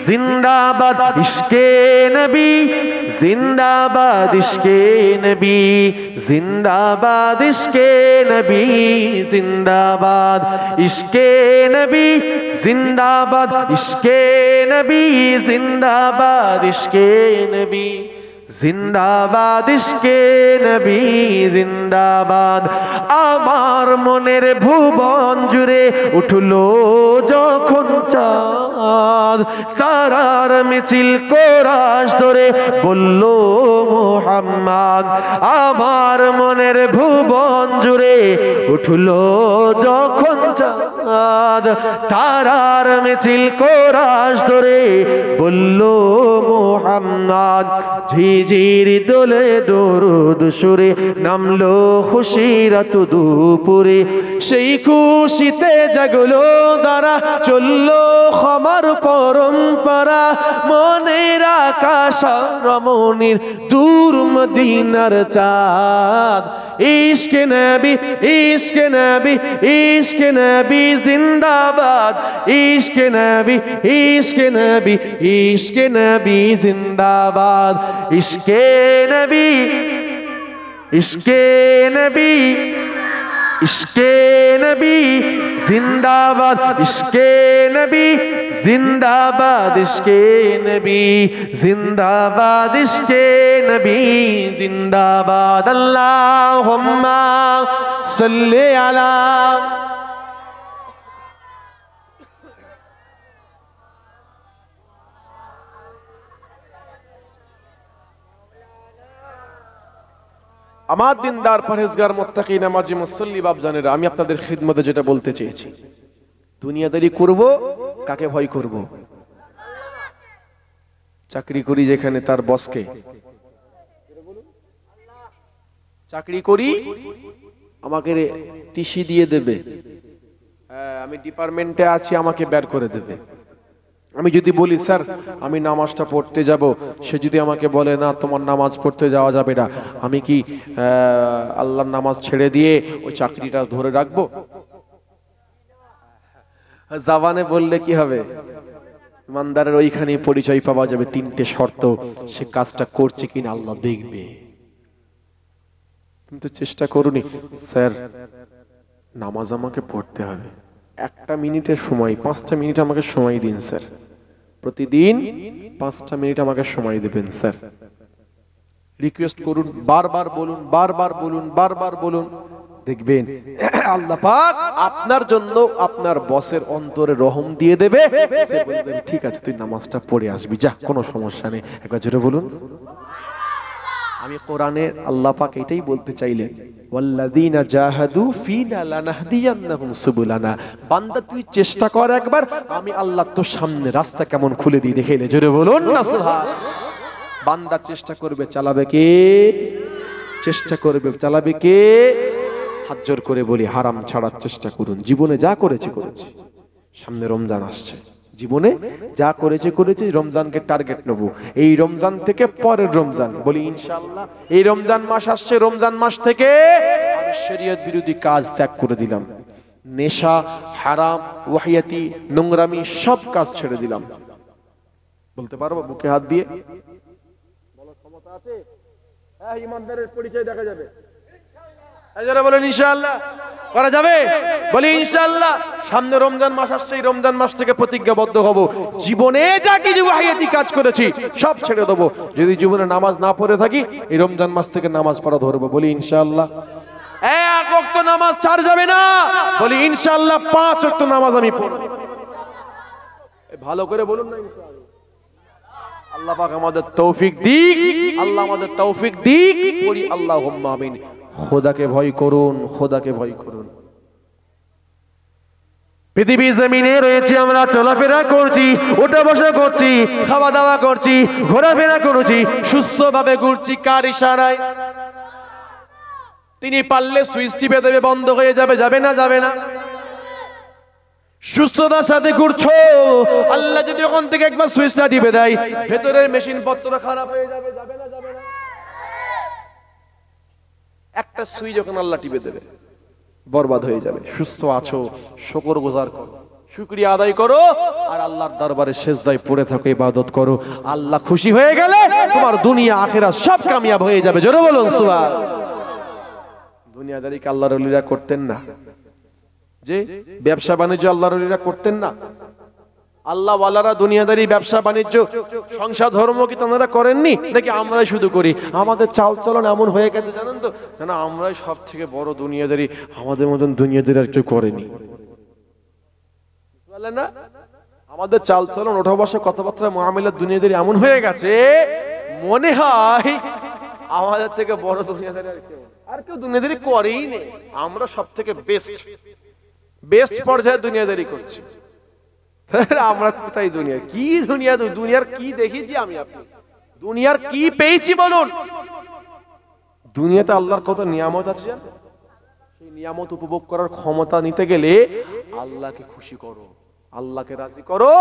জিন্দাবাদ, ইশকে নবী জিন্দাবাদ, ইশকে নবী জিন্দাবাদ, ইশকে নবী জিন্দাবাদ, ইশকে নবী জিন্দাবাদ, ইশকে নবী জিন্দাবাদ, ইশকে নবী জিন্দাবাদ, ইশকে নবী জিন্দাবাদ। আমার মনের ভুবন জুড়ে উঠলো যখন চাঁদ, তারার মিছিল কোরাস ধরে বলল মুহাম্মদ। আমার মনের ভুবন জুড়ে উঠলো যখন চাঁদ, তারার মিছিল কোরাস ধরে বলল মুহাম্মদ। ঝিঝির দোলে দরুদ সুরে নামলো খুশিরাত দুপুরে, সেই খুশিতে জাগলো দ্বারা চললো ক্ষমার পরম্পরা। মনের আকাশ রমণীর দূর মদিনার চাঁদ, ইশকে নবী ইশকে নবী ইশকে নবী জিন্দাবাদ, ইশকে নবী ইশকে নবী ইশকে নবী জিন্দাবাদ, ইশকে নবী ইশকে নবী ইশকে নবী জিন্দাবাদ, ইশকে নবী জিন্দাবাদ, ইশকে নবী জিন্দাবাদ, ইশকে নবী জিন্দাবাদ। আল্লাহুম্মা সাল্লি আলা। আমার দিনদার পরহেজগার মুত্তাকি নামাজি মুসল্লি বাপজানেরা, আমি আপনাদের খিদমতে যেটা বলতে চেয়েছি, দুনিয়াদারি করব কাকে ভয় করব? চাকরি করি যেখানে তার বসকে, চাকরি করি আমাকে টিসি দিয়ে দেবে, আমি ডিপার্টমেন্টে আছি আমাকে বের করে দেবে। আমি যদি বলি স্যার আমি নামাজটা পড়তে যাব, সে যদি আমাকে বলে না তোমার নামাজ পড়তে যাওয়া যাবে না, আমি কি আল্লাহর নামাজ ছেড়ে দিয়ে ওই চাকরিটা ধরে রাখবো? জাবানে বললে কি হবে? ইমানদারের ওইখানে পরিচয় পাওয়া যাবে, তিনটে শর্ত, সে কাজটা করছে কিনা আল্লাহ দেখবে। কিন্তু চেষ্টা করুনি স্যার নামাজ আমাকে পড়তে হবে, একটা মিনিটের সময় 5টা মিনিট আমাকে সময় দিন স্যার, প্রতিদিন 5টা মিনিট আমাকে সময় দেবেন স্যার। রিকোয়েস্ট করুন, বারবার বলুন, বারবার বলুন, বারবার বলুন, দেখবেন আল্লাহ পাক আপনার জন্য আপনার বসের অন্তরে রহম দিয়ে দেবে। সে বলবে ঠিক আছে তুই নামাজটা পড়ে আসবি, যা কোনো সমস্যা নেই। একবার জোরে বলুন। আমি কোরআনে আল্লাহ পাক এটাই বলতে চাইলেন, ওয়াল্লাযীনা জাহাদু ফীনা লানাহদিয়ান্নাহুম সুবুলানা। বান্দা তুই চেষ্টা কর একবার, আমি আল্লাহ তোর সামনে রাস্তা কেমন খুলে দিই দেখে নে। জোরে বলুন না সুবহানাল্লাহ। বান্দা চেষ্টা করবে, চালাবে কে? চেষ্টা করবে, চালাবে কে? হাত জোর করে বলি হারাম ছাড়ার চেষ্টা করুন। জীবনে যা করেছে করেছে, সামনে রমজান আসছে, জীবনে যা করেছে করেছে, রমজানকে টার্গেট নেব। এই রমজান থেকে পরের রমজান বলি ইনশাআল্লাহ, এই রমজান মাস আসছে, রমজান মাস থেকে আমি শরীয়ত বিরোধী কাজ ত্যাগ করে দিলাম। নেশা, হারাম, ওয়াহিয়াতি, নোংরামি সব কাজ ছেড়ে দিলাম। বলতে পারবো বুকে হাত দিয়ে? বলার ক্ষমতা আছে? হ্যাঁ, ইমানদারের পরিচয় দেখা যাবে। যারা বলেন ইনশাআল্লাহ করা যাবে, বলি ইনশাআল্লাহ। সামনে রমজান মাস আসছে, এই রমজান মাস থেকে প্রতিজ্ঞাবদ্ধ হব, জীবনে যা কিছু ওয়াহিয়াতি কাজ করেছি সব ছেড়ে দেবো। যদি জীবনে নামাজ না পড়ে থাকি, এই রমজান মাস থেকে নামাজ পড়া ধরবো, বলি ইনশাআল্লাহ। এক ওয়াক্ত নামাজ ছাড় যাবে না, বলি ইনশাআল্লাহ। 5 ওয়াক্ত নামাজ আমি পড়ব। ভালো করে বলুন না ইনশাআল্লাহ। আল্লাহ পাক আমাদের তৌফিক দিক, আল্লাহ আমাদের তৌফিক দিক, বলি আল্লাহুম্মা আমিন। খোদাকে ভয় করুন, খোদাকে ভয় করুন। পৃথিবী জমিনে রয়েছে, আমরা চলাফেরা করছি, ওঠা বসা করছি, খাওয়া দাওয়া করছি, ঘোরাফেরা করছি, সুস্থভাবে ঘুরছি কার ইশারায়? তিনি পারলে সুইচ টিপে দেবে, বন্ধ হয়ে যাবে, যাবে না? যাবে না? সুস্থতার সাথে ঘুরছো, আল্লাহ যদি ওখান থেকে একবার সুইচটা টিপে দেয়, ভেতরের মেশিন পত্র খারাপ হয়ে যাবে, যাবে না? যাবে না? একটা সুইচ যখন আল্লাহ টিপে দেবে, বরবাদ হয়ে যাবে। সুস্থ আছো, শুকরগুজার করো, শুকরিয়া আদায় করো, আর আল্লাহর দরবারে সেজদায় পড়ে থাকো, ইবাদত করো। আল্লাহ খুশি হয়ে গেলে তোমার দুনিয়া আখিরাত সব কামিয়াব হয়ে যাবে। জোরে বলুন সুবহান। দুনিয়াদারি কি আল্লাহর ওলিরা করতেন না? যে ব্যবসা বাণিজ্য আল্লাহর ওলিরা করতেন না? আল্লাহ ওয়ালারা দুনিয়াদারি, ব্যবসা বাণিজ্য, সংসার ধর্ম কি তারা করেননি? নাকি আমরাই শুধু করি? আমাদের চাল চলন এমন হয়ে গেছে জানেন তো, না আমরাই সব থেকে বড় দুনিয়াদারি, আমাদের মতন দুনিয়াদারি আর কেউ করেনি, বলেন না? আমাদের চাল চলন, ওঠা বসা, কথাবার্তা, মুআমালাত দুনিয়াদারি এমন হয়ে গেছে, মনে হয় আমাদের থেকে বড় দুনিয়াদারি আর কেউ দুনিয়াদারি করেই নেই। আমরা সব থেকে বেস্ট পর্যায়ে দুনিয়াদারি করছি। আমরা কোথায়? দুনিয়া কি? দুনিয়ার কি দেখেছি আমি, আপনি দুনিয়ার কি পেয়েছি বলুন? দুনিয়াতে আল্লাহর কত নিয়ামত আছে জানেন? সেই নিয়ামত উপভোগ করার ক্ষমতা নিতে গেলে আল্লাহকে খুশি করো, আল্লাহকে রাজি করো,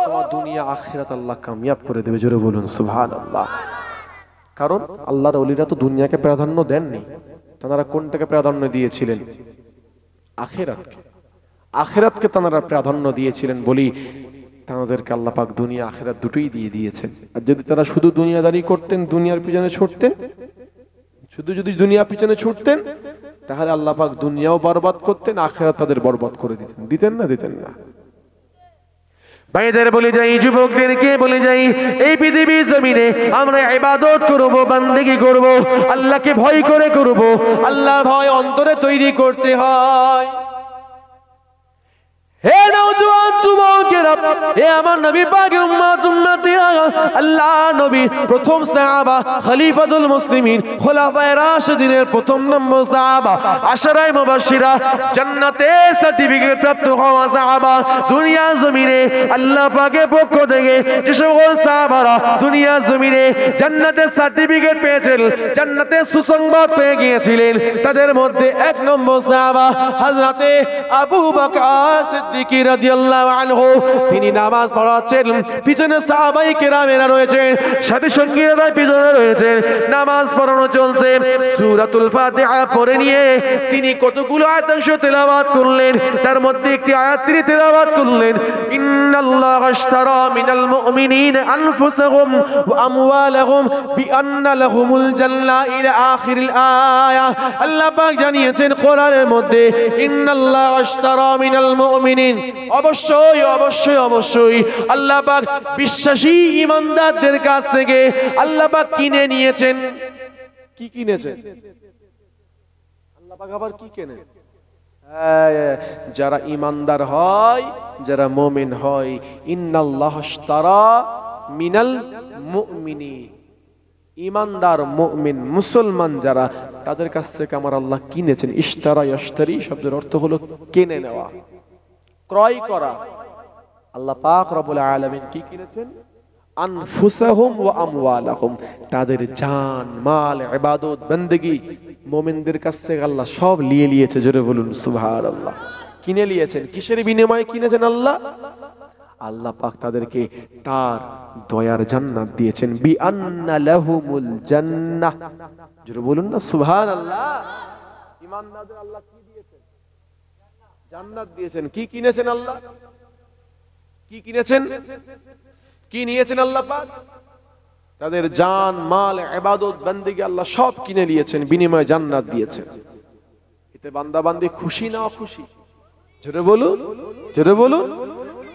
তোমার দুনিয়া আখিরাত আল্লাহ কামিয়াব করে দেবে। জোরে বলুন সুবহানাল্লাহ। কারণ আল্লাহর ওলিরা তো দুনিয়াকে প্রাধান্য দেননি, তারা কোনটাকে প্রাধান্য দিয়েছিলেন? আখিরাতকে। আখিরাতকে তারা প্রাধান্য দিয়েছিলেন বলি তাদেরকে আল্লাহ পাক দুনিয়া আখিরাত দুটোই দিয়ে দিয়েছেন। আর যদি তারা শুধু দুনিয়াদারি করতেন, দুনিয়ার পিছনে ছুটতেন, শুধু যদি দুনিয়া পিছনে ছুটতেন, তাহলে আল্লাহ পাক দুনিয়াও বরবাদ করতেন, আখিরাত তাদের বরবাদ করে দিতেন। দিতেন না? দিতেন না। ভাইদের বলে যাই, যুবকদেরকে বলে যাই, এই পৃথিবী জমিনে আমরা ইবাদত করব, বান্দেগি করব, আল্লাহকে ভয় করে করব। আল্লাহর ভয় অন্তরে তৈরি করতে হয়। হে নওজোয়ান যুবকেরা, হে আমার নবী পাকের উম্মতিরা, আল্লাহ নবী প্রথম সাহাবা, খলিফাতুল মুসলিমিন, খোলাফায়ে রাশিদিনের প্রথম নম্বর সাহাবা, আশারায়ে মুবাশশিরা, জান্নাতে সার্টিফিকেট প্রাপ্ত হওয়া সাহাবা। দুনিয়া জমিনে আল্লাহ পাকের পক্ষ থেকে যে সকল সাহাবারা দুনিয়া জমিনে জান্নাতের সার্টিফিকেট পেয়েছেন, জান্নাতের সুসংবাদ পেয়ে গিয়েছিলেন, তাদের মধ্যে 1 নম্বর সাহাবা হযরতে আবু বকর সিদ্দিক রাদিয়াল্লাহু আনহু। তিনি নামাজ পড়াচ্ছেন, পিছনে সাহাবায়ে কেরামেরা রয়েছেন, সাথী সঙ্গীরা পিছনে রয়েছেন, নামাজ পড়ানো চলছে। সূরাতুল ফাতিহা পড়ে নিয়ে তিনি কতগুলো আয়াতাংশ তেলাওয়াত করলেন, তার মধ্যে একটি আয়াত তিনি তেলাওয়াত করলেন, ইন্নাল্লাহা আশতারা মিনাল মুমিনিনা আনফুসাহুম ওয়া আমওয়ালাহুম বিআন্না লাহুমুল জান্নাহ ইলা আখিরিল আয়া। আল্লাহ পাক জানিয়েছেন কোরআনের মধ্যে, ইন্নাল্লাহা আশতারা মিনাল মুমিনিন, অবশ্যই অবশ্যই অবশ্যই আল্লাহ পাক বিশ্বাসী ঈমানদারদের কাছ থেকে আল্লাহ পাক কিনে নিয়েছেন। কি কিনেছেন? আল্লাহ পাক আবার কি কেনেন? যারা ঈমানদার হয়, যারা মুমিন হয়, ইন্নাল্লাহা আশতারা মিনাল মুমিনিন, ঈমানদার মুমিন মুসলমান যারা, তাদের কাছ থেকে আমার আল্লাহ কিনেছেন। ইশতারা ইয়াশতারি শব্দের অর্থ হলো কিনে নেওয়া, ক্রয় করা। আল্লাহ পাক রব্বুল আলামিন কি কিনেছেন? আনফুসাহুম ওয়া আমওয়ালাহুম, তাদের জান, মাল, ইবাদত, বندگی মুমিনদের কাছ থেকে আল্লাহ সব নিয়ে নিয়েছে। জোরে বলুন সুবহানাল্লাহ। কিনে নিয়েছেন, কিসের বিনিময়ে কিনেছেন? আল্লাহ পাক তাদেরকে তার দয়ার জান্নাত দিয়েছেন। বিআন্না লাহুমুল জান্নাহ। জোরে বলুন না সুবহানাল্লাহ। ঈমানদারদের আল্লাহ কি দিয়েছেন? জান্নাত দিয়েছেন। কি কিনেছেন আল্লাহ? কি কিনেছেন? কি নিয়েছেন আল্লাহ পাক? তাদের জান, মাল, ইবাদত, বندگی আল্লাহ সব কিনে নিয়েছেন, বিনিময়ে জান্নাত দিয়েছেন। এতে বান্দা বান্দি খুশি না অখুশি? জোরে বলুন, জোরে বলুন।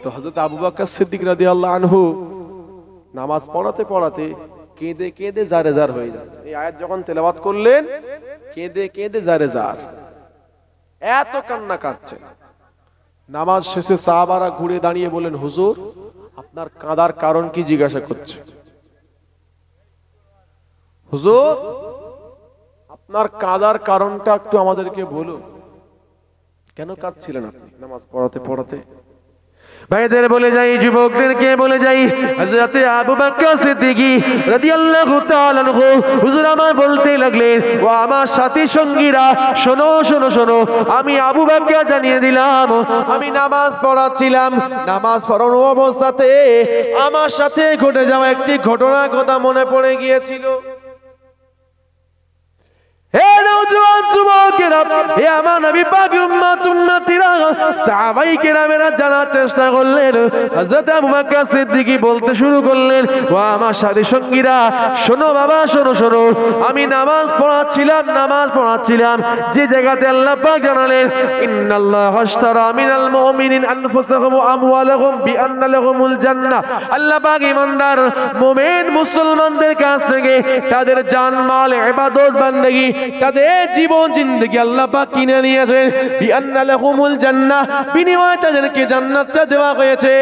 তো হযরত আবু বকর সিদ্দিক রাদিয়াল্লাহু আনহু নামাজ পড়াতে পড়াতে কেঁদে কেঁদে জারে জার হয়ে যাচ্ছে। এই আয়াত যখন তেলাওয়াত করলেন কেঁদে কেঁদে জারে জার, এত কান্না কাঁদছেন। নামাজ শেষে সাহাবারা ঘুরে দাঁড়িয়ে বলেন, হুজুর আপনার কাঁদার কারণ কি জিজ্ঞাসা করছে। হুজুর আপনার কাঁদার কারণটা একটু আমাদেরকে বলুন, কেন কাঁদছিলেন আপনি নামাজ পড়াতে পড়াতে? ভাইদের বলে যাই, যুবকদেরকে বলে যাই, হযরত আবু বকর সিদ্দিক রাদিয়াল্লাহু তাআলা আনহু হুজুর আমার বলতে লাগলেন, ও আমার সাথী সঙ্গীরা শোনো শোনো শোনো, আমি আবু বকর জানিয়ে দিলাম, আমি নামাজ পড়াচ্ছিলাম, নামাজ পড়ানো অবস্থাতে আমার সাথে ঘটে যাওয়া একটি ঘটনার কথা মনে পড়ে গিয়েছিল। হে নওজোয়ান যুবকেরা, হে আমার নবী পাকের উম্মতিরা, সাহাবায়ে কেরামেরা জানার চেষ্টা করলেন। হযরত আবু বকর সিদ্দিক বলতে শুরু করলেন, ও আমার সাথী সঙ্গীরা শোনো বাবা, শোনো শোনো, আমি নামাজ পড়াচ্ছিলাম যে জায়গাতে আল্লাহ পাক জানালেন, ইন্নাল্লাহা আশতারা মিনাল মুমিনিন আনফুসাহুম ওয়া আমওয়ালাহুম বিআন্না লাহুমুল জান্নাহ। আল্লাহ পাক ঈমানদার মুমিন মুসলমানদের কাছ থেকে তাদের জানমাল, ইবাদত, বান্দেগী, তাদের জীবন জিন্দেগি আল্লাহ পাক কিনে নিয়েছেন। বিআন্না লাহুমুল জান্নাহ, বিনিময়ে তাদেরকে জান্নাতটা দেওয়া হয়েছে।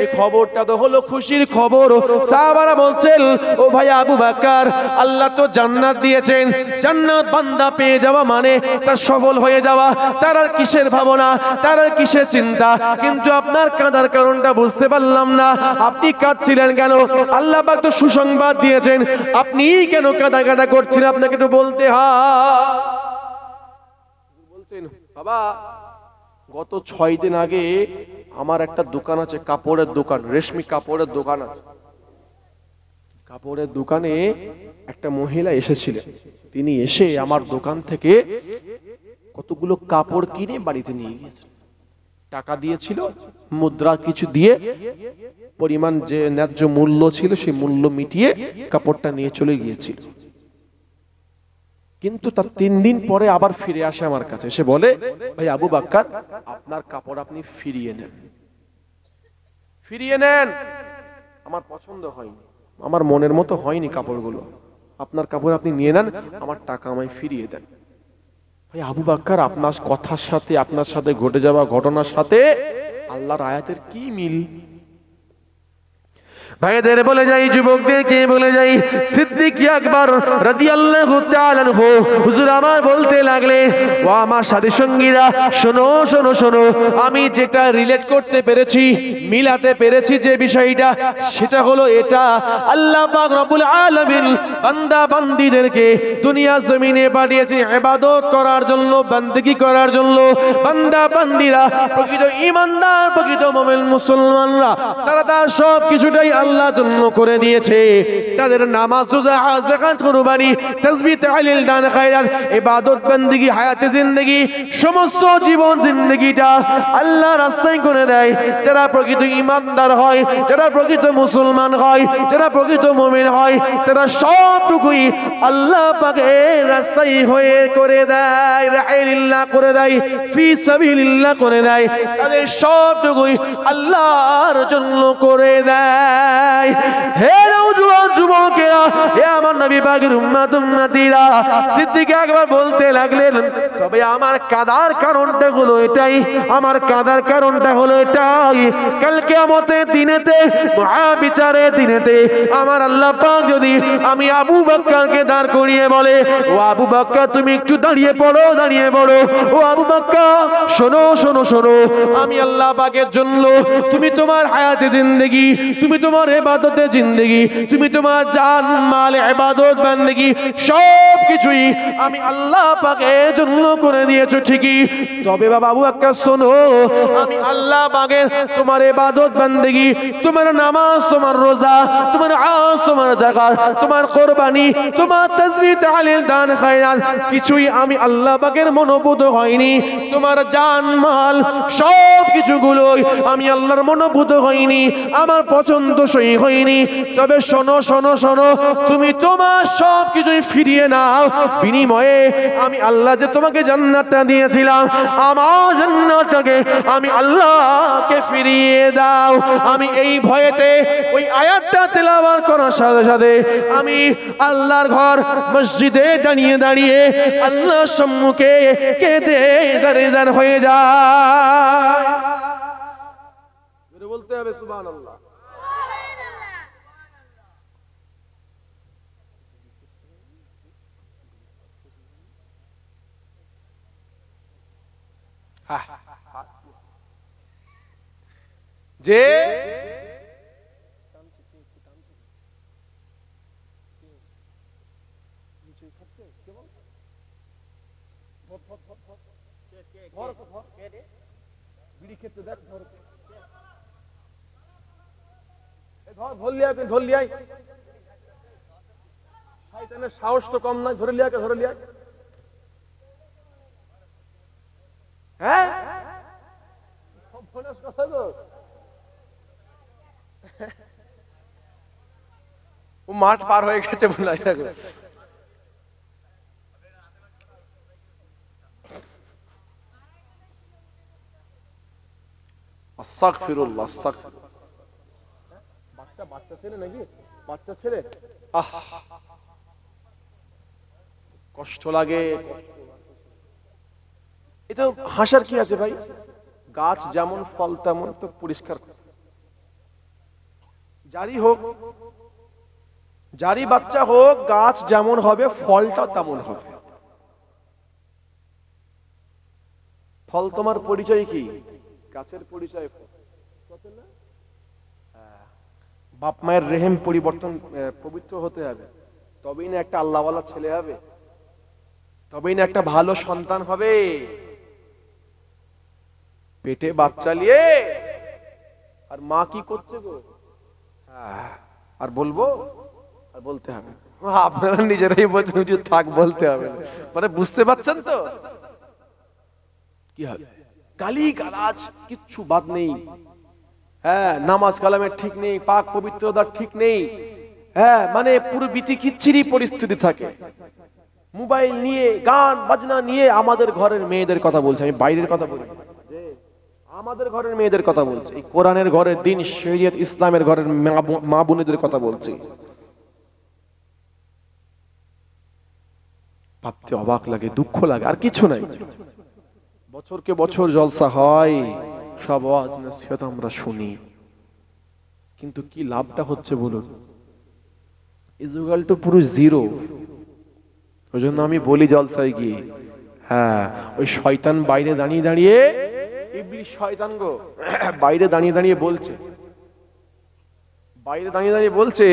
এই খবরটা তো হলো খুশির খবর। সাহাবারা বলছেন, ও ভাই আবু বকর, আল্লাহ তো জান্নাত দিয়েছেন, জান্নাত বান্দা পেয়ে যাওয়া মানে তার সফল হয়ে যাওয়া, তার আর কিসের ভাবনা, তার আর কিসের চিন্তা? কিন্তু আপনার কাঁদার কারণটা বুঝতে পারলাম না, আপনি কাঁদছিলেন কেন? আল্লাহ পাক তো সুসংবাদ দিয়েছেন, আপনি কেন কাঁদা করছিলেন? আপনাকে একটু বলতে হয়। বলছেন, বাবা গত 6 দিন আগে আমার একটা দোকান আছে, কাপড়ের দোকান, রেশমি কাপড়ের দোকান আছে। কাপড়ের দোকানে একটা মহিলা এসেছিলেন, তিনি এসে আমার দোকান থেকে কতগুলো কাপড় কিনে বাড়িতে নিয়ে গিয়েছেন। টাকা দিয়েছিল, মুদ্রা কিছু দিয়ে পরিমাণ যে ন্যায্য মূল্য ছিল সেই মূল্য মিটিয়ে কাপড়টা নিয়ে চলে গিয়েছিল। কিন্তু তার 3 দিন পরে আবার ফিরে আসে আমার কাছে, এসে বলে, ভাই আবু বকর, আপনার কাপড় আপনি ফিরিয়ে নেন, ফিরিয়ে নেন, আমার পছন্দ হয়নি, আমার মনের মতো হয়নি কাপড়গুলো, আপনার কাপড় আপনি নিয়ে নেন, আমার টাকা আমায় ফিরিয়ে দেন। ভাই আবু বকর, আপনার কথার সাথে, আপনার সাথে ঘটে যাওয়া ঘটনার সাথে আল্লাহর আয়াতের কি মিল? ভাইদের বলে যাই, যুবকদেরকে বলে যাই, সিদ্দিক আকবর রাদিয়াল্লাহু তাআলা আনহু হুজুর আমার বলতে লাগলেন, ও আমার সাথী সঙ্গীরা শোনো শোনো শোনো, আমি যেটা রিলেট করতে পেরেছি, মিলাতে পেরেছি যে বিষয়টা, সেটা হলো এটা, আল্লাহ পাক রব্বুল আলামিন বান্দা বান্দীদেরকে দুনিয়া জমিনে পাঠিয়েছে ইবাদত করার জন্য, বান্দেগী করার জন্য। বান্দা বান্দীরা, প্রকৃত ঈমানদার, প্রকৃত মুমিন মুসলমানরা, তারা তার সব কিছুটাই আল্লাহর জন্য করে দিয়েছে। তাদের নামাজ, রোজা, হজ, যাকাত, কুরবানি, তাসবিহ, তাহলিল, দান, খায়রাত, ইবাদত, বান্দেগী, হায়াতে জিন্দেগি, সমস্ত জীবন জিন্দেগিটা আল্লাহর রাস্তায় করে দেয়। যারা প্রকৃত ঈমানদার হয়, যারা প্রকৃত মুসলমান হয়, যারা প্রকৃত মুমিন হয়, তারা সবটুকুই আল্লাহ পাকের রাস্তায় হয়ে করে দেয়, রাইলিল্লাহ করে দেয়, ফি সাবিলিল্লাহ করে দেয়, তাদের সবটুকুই আল্লাহর জন্য করে দেয়। হে নওজোয়ান যুবকেরা, হে আমার নবী পাকের উম্মতিরা, সিদ্দিক আকবর বলতে লাগলেন, তবে আমার কাদার কারণটা হলো এটাই, আমার কাদার কারণটা হলো এটাই, কাল কিয়ামতের দিনেতে, মহাবিচারের দিনেতে আমার আল্লাহ পাক যদি আমি আবু বকরকে দাঁড় করিয়ে বলে, ও আবু বকর তুমি একটু দাঁড়িয়ে পড়ো, দাঁড়িয়ে পড়ো, ও আবু বকর শোনো শোনো শোনো, আমি আল্লাহ পাকের জন্য, তুমি তোমার হায়াতে জিন্দেগি, তুমি তোমার ইবাদতে জিন্দেগি, তুমি তোমার জান মাল, ইবাদত, বান্দেগী সব কিছুই আমি আল্লাহ পাকের জন্য করে দিয়েছো ঠিকই, তবে বাবা আবু বকর শোনো, আমি আল্লাহ পাকের তোমার ইবাদত, বান্দেগী, তোমার নামাজ, তোমার রোজা, তোমার নামাজ, তোমার যাকাত, তোমার কোরবানি, তোমার তাসবিহ তাহলিল দান খায়রাত কিছুই আমি আল্লাহ পাকের মনোভূত হয়নি। তোমার জান মাল সব কিছুগুলোই আমি আল্লাহর মনোভূত হয়নি, আমার পছন্দসই হয়নি। তবে শোনো শোনো শোনো, তুমি তোমার সব কিছুই ফিরিয়ে নাও, বিনিময়ে আমি আল্লাহ যে তোমাকে জান্নাতটা দিয়েছিলাম, আমার জান্নাতটাকে আমি আল্লাহকে ফিরিয়ে দাও। আমি এই ভয়েতে ওই আয়াতটা তেলাওয়াত করার সাথে সাথে আমি আল্লাহর ঘর মসজিদে দাঁড়িয়ে দাঁড়িয়ে আল্লাহর সম্মুখে কেঁদে জারেজার হয়ে যায়। বলতে হবে সুবহানাল্লাহ। যে সাহস তো কম নয়, ধরে লিয়াকে ধরে লিয়া। হ্যাঁ ও মাঠ পার হয়ে গেছে বলে আস্তাগফিরুল্লাহ আস্তাগফিরুল্লাহ। বাচ্চা ছেলে নাকি? বাচ্চা ছেলে, কষ্ট লাগে। এটা হাসার কি আছে ভাই? গাছ যেমন ফল তেমন তো পরিষ্কার, যারই হোক, যারই বাচ্চা হোক, গাছ যেমন হবে ফলটাও তেমন হবে। ফল তোমার পরিচয় কি? গাছের পরিচয় বাপ মায়ের রেহেম পরিবর্তন, পবিত্র হতে হবে, তবেই না একটা আল্লাহওয়ালা ছেলে হবে, তবেই না একটা ভালো সন্তান হবে। পেটে বাচ্চা নিয়ে আর মা কি করছে গো, আর বলবো? আর বলতে হবে? আপনারা নিজেরাই বলছেন যে থাক, বলতে হবে মানে বুঝতে পারছেন তো কি হবে? গালি গালাজ কিচ্ছু বাদ নেই। হ্যাঁ, নামাজ কালামের ঠিক নেই, পাক পবিত্রতার ঠিক নেই। হ্যাঁ, মানে পুরো বিচিকিচ্ছিরি পরিস্থিতি থাকে। মোবাইল নিয়ে, গান বাজনা নিয়ে আমাদের ঘরের মেয়েদের কথা বলছে, আমি বাইরের কথা বলি, আমাদের ঘরের মেয়েদের কথা বলছি, এই কোরআনের ঘরের, দিন শরীয়ত ইসলামের ঘরের মা বোনেদের কথা বলছি। ভাবতে অবাক লাগে, দুঃখ লাগে, আর কিছু নাই। বছরকে বছর জলসা হয়, সব ওয়াজ নসিহত আমরা শুনি, কিন্তু কি লাভটা হচ্ছে বলুন? ইজুগাল টু পুরো জিরো। ওই জন্য আমি বলি জলসায় গিয়ে, হ্যাঁ, ওই শয়তান বাইরে দাঁড়িয়ে দাঁড়িয়ে, ইবলিস শয়তান গো, বাইরে দাঁড়িয়ে দাঁড়িয়ে বলছে, বাইরে দাঁড়িয়ে দাঁড়িয়ে বলছে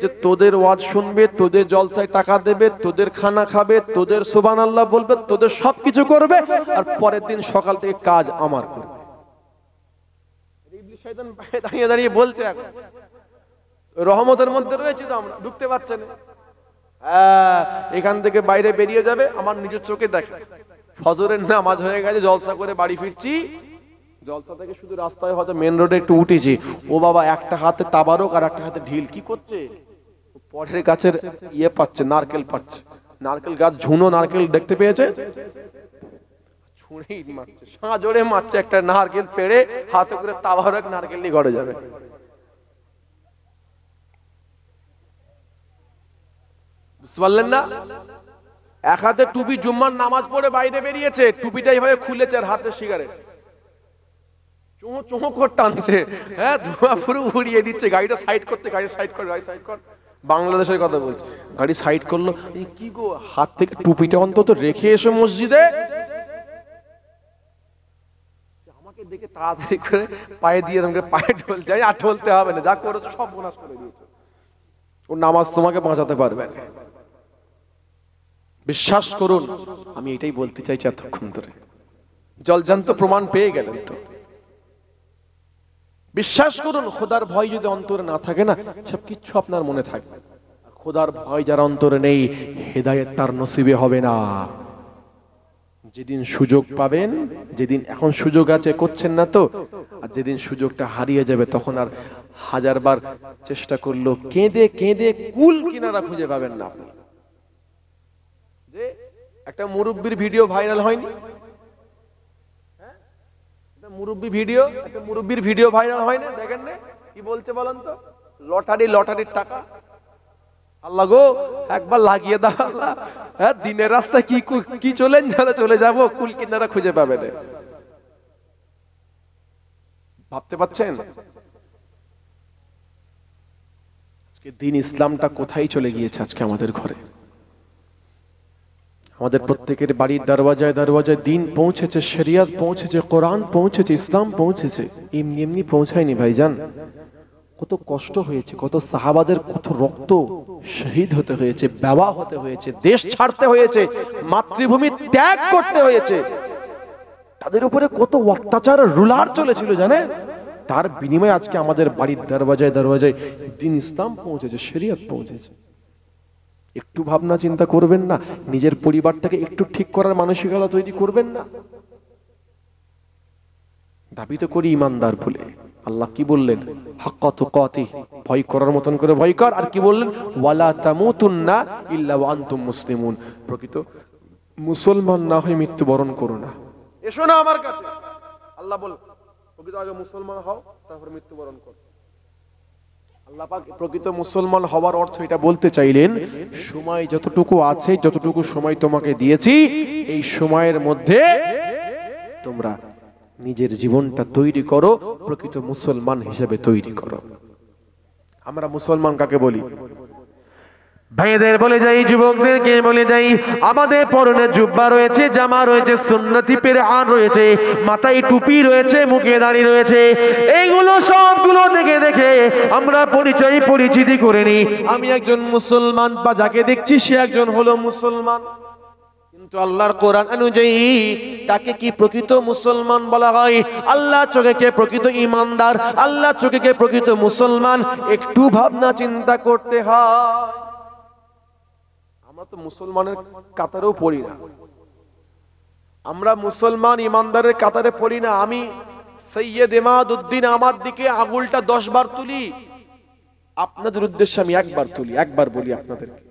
যে তোদের ওয়াজ শুনবে, তোদের জলসায় টাকা দেবে, তোদের খানা খাবে, তোদের সুবহানাল্লাহ বলবে, তোদের সবকিছু করবে, আর পরের দিন সকাল থেকে কাজ আমার করবে। ইবলিস শয়তান বাইরে দাঁড়িয়ে দাঁড়িয়ে বলছে। এখন রহমতের মধ্যে রয়েছে তো আমরা, ঢুকতে পারছে না। হ্যাঁ, এখান থেকে বাইরে বেরিয়ে যাবে, আমার নিজের চোখে দেখে ফজরের নামাজ হয়ে গেছে, জলসা করে বাড়ি ফিরছি, জলসা থেকে শুধু রাস্তায় হয়তো মেন রোডে একটু উঠেছি, ও বাবা একটা হাতে তাবারক আর একটা হাতে ঢিল, কি করছে? পরের গাছের ইয়ে পাচ্ছে, নারকেল পাচ্ছে, নারকেল গাছ, ঝুনো নারকেল দেখতে পেয়েছে, ছুঁড়েই মারছে, সাঁজরে মারছে, একটা নারকেল পেড়ে হাতে করে তাবারক নারকেল নিয়ে ঘরে যাবে। বুঝতে পারলেন না? এক হাতে টুপি, জুম্মার নামাজ পড়ে বাইরে বেরিয়েছে, টুপিটা এইভাবে খুলেছে আর হাতে সিগারেট, চোঁ চোঁ করে টানছে, হ্যাঁ, ধোঁয়া পুরো উড়িয়ে দিচ্ছে। গাড়িটা সাইড করতে, গাড়ি সাইড কর, গাড়ি সাইড কর, বাংলাদেশের কথা বলছি। গাড়ি সাইড করলো, এই কি গো, হাত থেকে টুপিটা অন্তত রেখে এসো মসজিদে। আমাকে দেখে তাড়াতাড়ি করে পায়ে দিয়ে পায়ে ঢোল যাই, আর ঢলতে হবে না, যা করেছো সব বোনাস করে দিয়েছো, ও নামাজ তোমাকে বাঁচাতে পারবে। বিশ্বাস করুন, আমি এটাই বলতে চাইছি এতক্ষণ ধরে, জলজান্ত প্রমাণ পেয়ে গেলেন তো। বিশ্বাস করুন, খোদার ভয় যদি অন্তরে না থাকে না, সব কিছু আপনার মনে থাকবে। খোদার ভয় যার অন্তরে নেই, হেদায়েত তার নসিবে হবে না। যেদিন সুযোগ পাবেন, যেদিন এখন সুযোগ আছে করছেন না তো, আর যেদিন সুযোগটা হারিয়ে যাবে তখন আর হাজারবার চেষ্টা করলো কেঁদে কেঁদে কুল কিনারা খুঁজে পাবেন না আপনি। যে একটা মুরব্বির ভিডিও ভাইরাল হয়নি, একটা মুরব্বির ভিডিও ভাইরাল হয় না, দেখেন না কি বলছে বলেন তো? লটারির টাকা। আল্লাহ গো একবার লাগিয়ে দাও আল্লাহ, হ্যাঁ দিনের রাস্তায় কি চলে যাবো, কুল কিনারা খুঁজে পাবে না। ভাবতে পাচ্ছেন আজকে দিন ইসলামটা কোথায় চলে গিয়েছে? আজকে আমাদের ঘরে, আমাদের প্রত্যেকের বাড়ির দরওয়াজায় দরওয়াজায় দিন পৌঁছেছে, শরিয়ত পৌঁছেছে, কোরআন পৌঁছেছে, ইসলাম পৌঁছেছে। এমনি এমনি পৌঁছায়নি ভাইজান, কত কষ্ট হয়েছে, কত সাহাবাদের কত রক্ত শহীদ হতে হয়েছে, বেওয়া হতে হয়েছে, দেশ ছাড়তে হয়েছে, মাতৃভূমি ত্যাগ করতে হয়েছে, তাদের উপরে কত অত্যাচার রুলার চলেছিল জানেন। তার বিনিময়ে আজকে আমাদের বাড়ির দরওয়াজায় দরওয়াজায় দিন ইসলাম পৌঁছেছে, শরিয়ত পৌঁছেছে। একটু ভাবনা চিন্তা করবেন না? নিজের পরিবারটাকে একটু ঠিক করার মানসিকতা তৈরি করবেন না? দাবি তো করি ইমানদার বলে। আল্লাহ কি বললেন? হাক্কা তুকাতিহ, ভয় করার মতন করে ভয় কর। আর কি বললেন? ওয়ালা তামুতুন্না ইল্লা ওয়া আনতুম মুসলিমুন, প্রকৃত মুসলমান না হয়ে মৃত্যুবরণ করো না। এসো না আমার কাছে, আল্লাহ বল, প্রকৃত আগে মুসলমান হও, তারপর মৃত্যুবরণ করো। আল্লাহ পাক প্রকৃত মুসলমান হওয়ার অর্থ এটা বলতে চাইলেন, সময় যতটুকু আছে, যতটুকু সময় তোমাকে দিয়েছি, এই সময়ের মধ্যে তোমরা নিজের জীবনটা তৈরি করো, প্রকৃত মুসলমান হিসেবে তৈরি করো। আমরা মুসলমান কাকে বলি? ভাইদের বলে যাই, যুবকদেরকে বলে যাই, আমাদের পরনে জুব্বা রয়েছে, জামা রয়েছে, সুন্নতি পেরহান রয়েছে, মাথায় টুপি রয়েছে, মুখে দাড়ি রয়েছে, এইগুলো সবগুলো দেখে দেখে আমরা পরিচিতি করে নিই। আমি একজন মুসলমান, বা যাকে দেখছি সে একজন হলো মুসলমান। কিন্তু আল্লাহর কোরআন অনুযায়ী তাকে কি প্রকৃত মুসলমান বলা হয়? আল্লাহ চোখে কে প্রকৃত ইমানদার, আল্লাহ চোখে কে প্রকৃত মুসলমান, একটু ভাবনা চিন্তা করতে হয়। আমরা তো মুসলমানের কাতারেও পড়ি না, আমরা মুসলমান ইমানদারের কাতারে পড়ি না। আমি সৈয়দ ইমাদউদ্দিন আমার দিকে আঙুলটা 10 বার তুলি, আপনাদের উদ্দেশ্যে আমি একবার তুলি, একবার বলি আপনাদেরকে,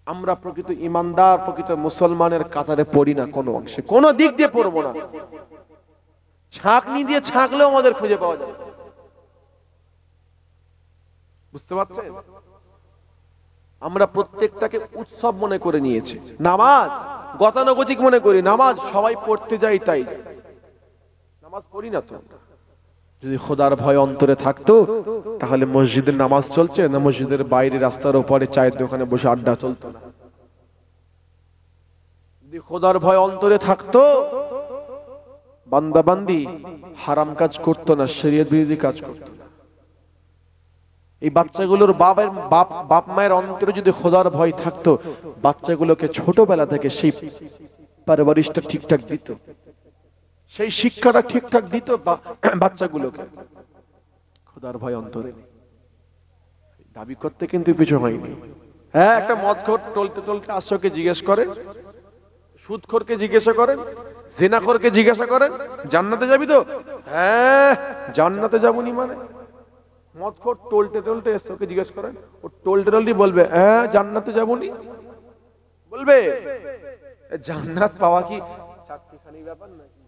আমরা প্রকৃত ইমানদার প্রকৃত মুসলমানের কাতারে পড়ি না, কোনো অংশে, কোনো দিক দিয়ে পড়বো না। ছাঁকনি দিয়ে ছাঁকলেও আমাদের খুঁজে পাওয়া যায়। বুঝতে পারছেন? আমরা প্রত্যেকটাকে উৎসব মনে করে নিয়েছি। নামাজ গতানুগতিক মনে করি, নামাজ সবাই পড়তে যাই তাই নামাজ পড়ি না তো। যদি খোদার ভয় অন্তরে থাকতো তাহলে মসজিদের নামাজ চলছে না, মসজিদের বাইরে রাস্তার উপরে চায়ের দোকানে বসে আড্ডা চলতো না। যদি খোদার ভয় অন্তরে থাকতো, বান্দাবান্দি হারাম কাজ করতো না, শরীয়ত বিরোধী কাজ করতো না। এই বাচ্চাগুলোর বাপ মায়ের অন্তরে যদি খোদার ভয় থাকতো, বাচ্চাগুলোকে ছোটবেলা থেকে সেই পারভারিশটা ঠিকঠাক দিত, সেই শিক্ষাটা ঠিকঠাক দিত বাচ্চাগুলোকে। খোদার ভয় অন্তরে দাবি করতে কিন্তু পিছু হয়নি। হ্যাঁ, একটা মদখোর টলতে টলতে আশ্রয়কে জিজ্ঞেস করেন, সুদখোরকে জিজ্ঞাসা করেন, জিনাখোরকে জিজ্ঞাসা করেন, জান্নাতে যাবি তো? হ্যাঁ জান্নাতে যাবনি মানে? মদখোর টলতে টলতে এসে ওকে জিজ্ঞেস করেন, ও টলতে টলতে বলবে হ্যাঁ জান্নাতে যাবনি, বলবে। জান্নাত পাওয়া কি চারটিখানি ব্যাপার নাকি?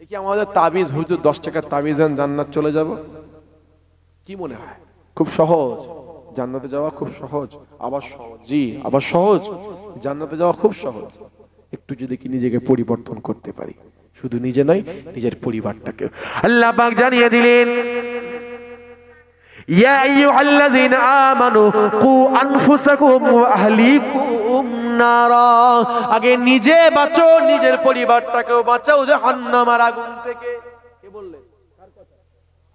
এ কি আমাদের তাবিজ, হুজুর 10 টাকার তাবিজ আন জান্নাত চলে যাব? কি মনে হয় খুব সহজ? জান্নাতে যাওয়া খুব সহজ? আবার সহজ, জি আবার সহজ। জান্নাতে যাওয়া খুব সহজ, একটু যদি কি নিজেকে পরিবর্তন করতে পারি, শুধু নিজে নয় নিজের পরিবারটাকে। আল্লাহ পাক জানিয়ে দিলেন, ইয়া আইয়ুহাল্লাযীনা আমানু কু আনফুসাকুম ওয়া আহলিকুম নারা, আগে নিজে বাঁচো, নিজের পরিবারটাকেও বাঁচাও জাহান্নামের আগুন থেকে। কে বললেন? কার কথা?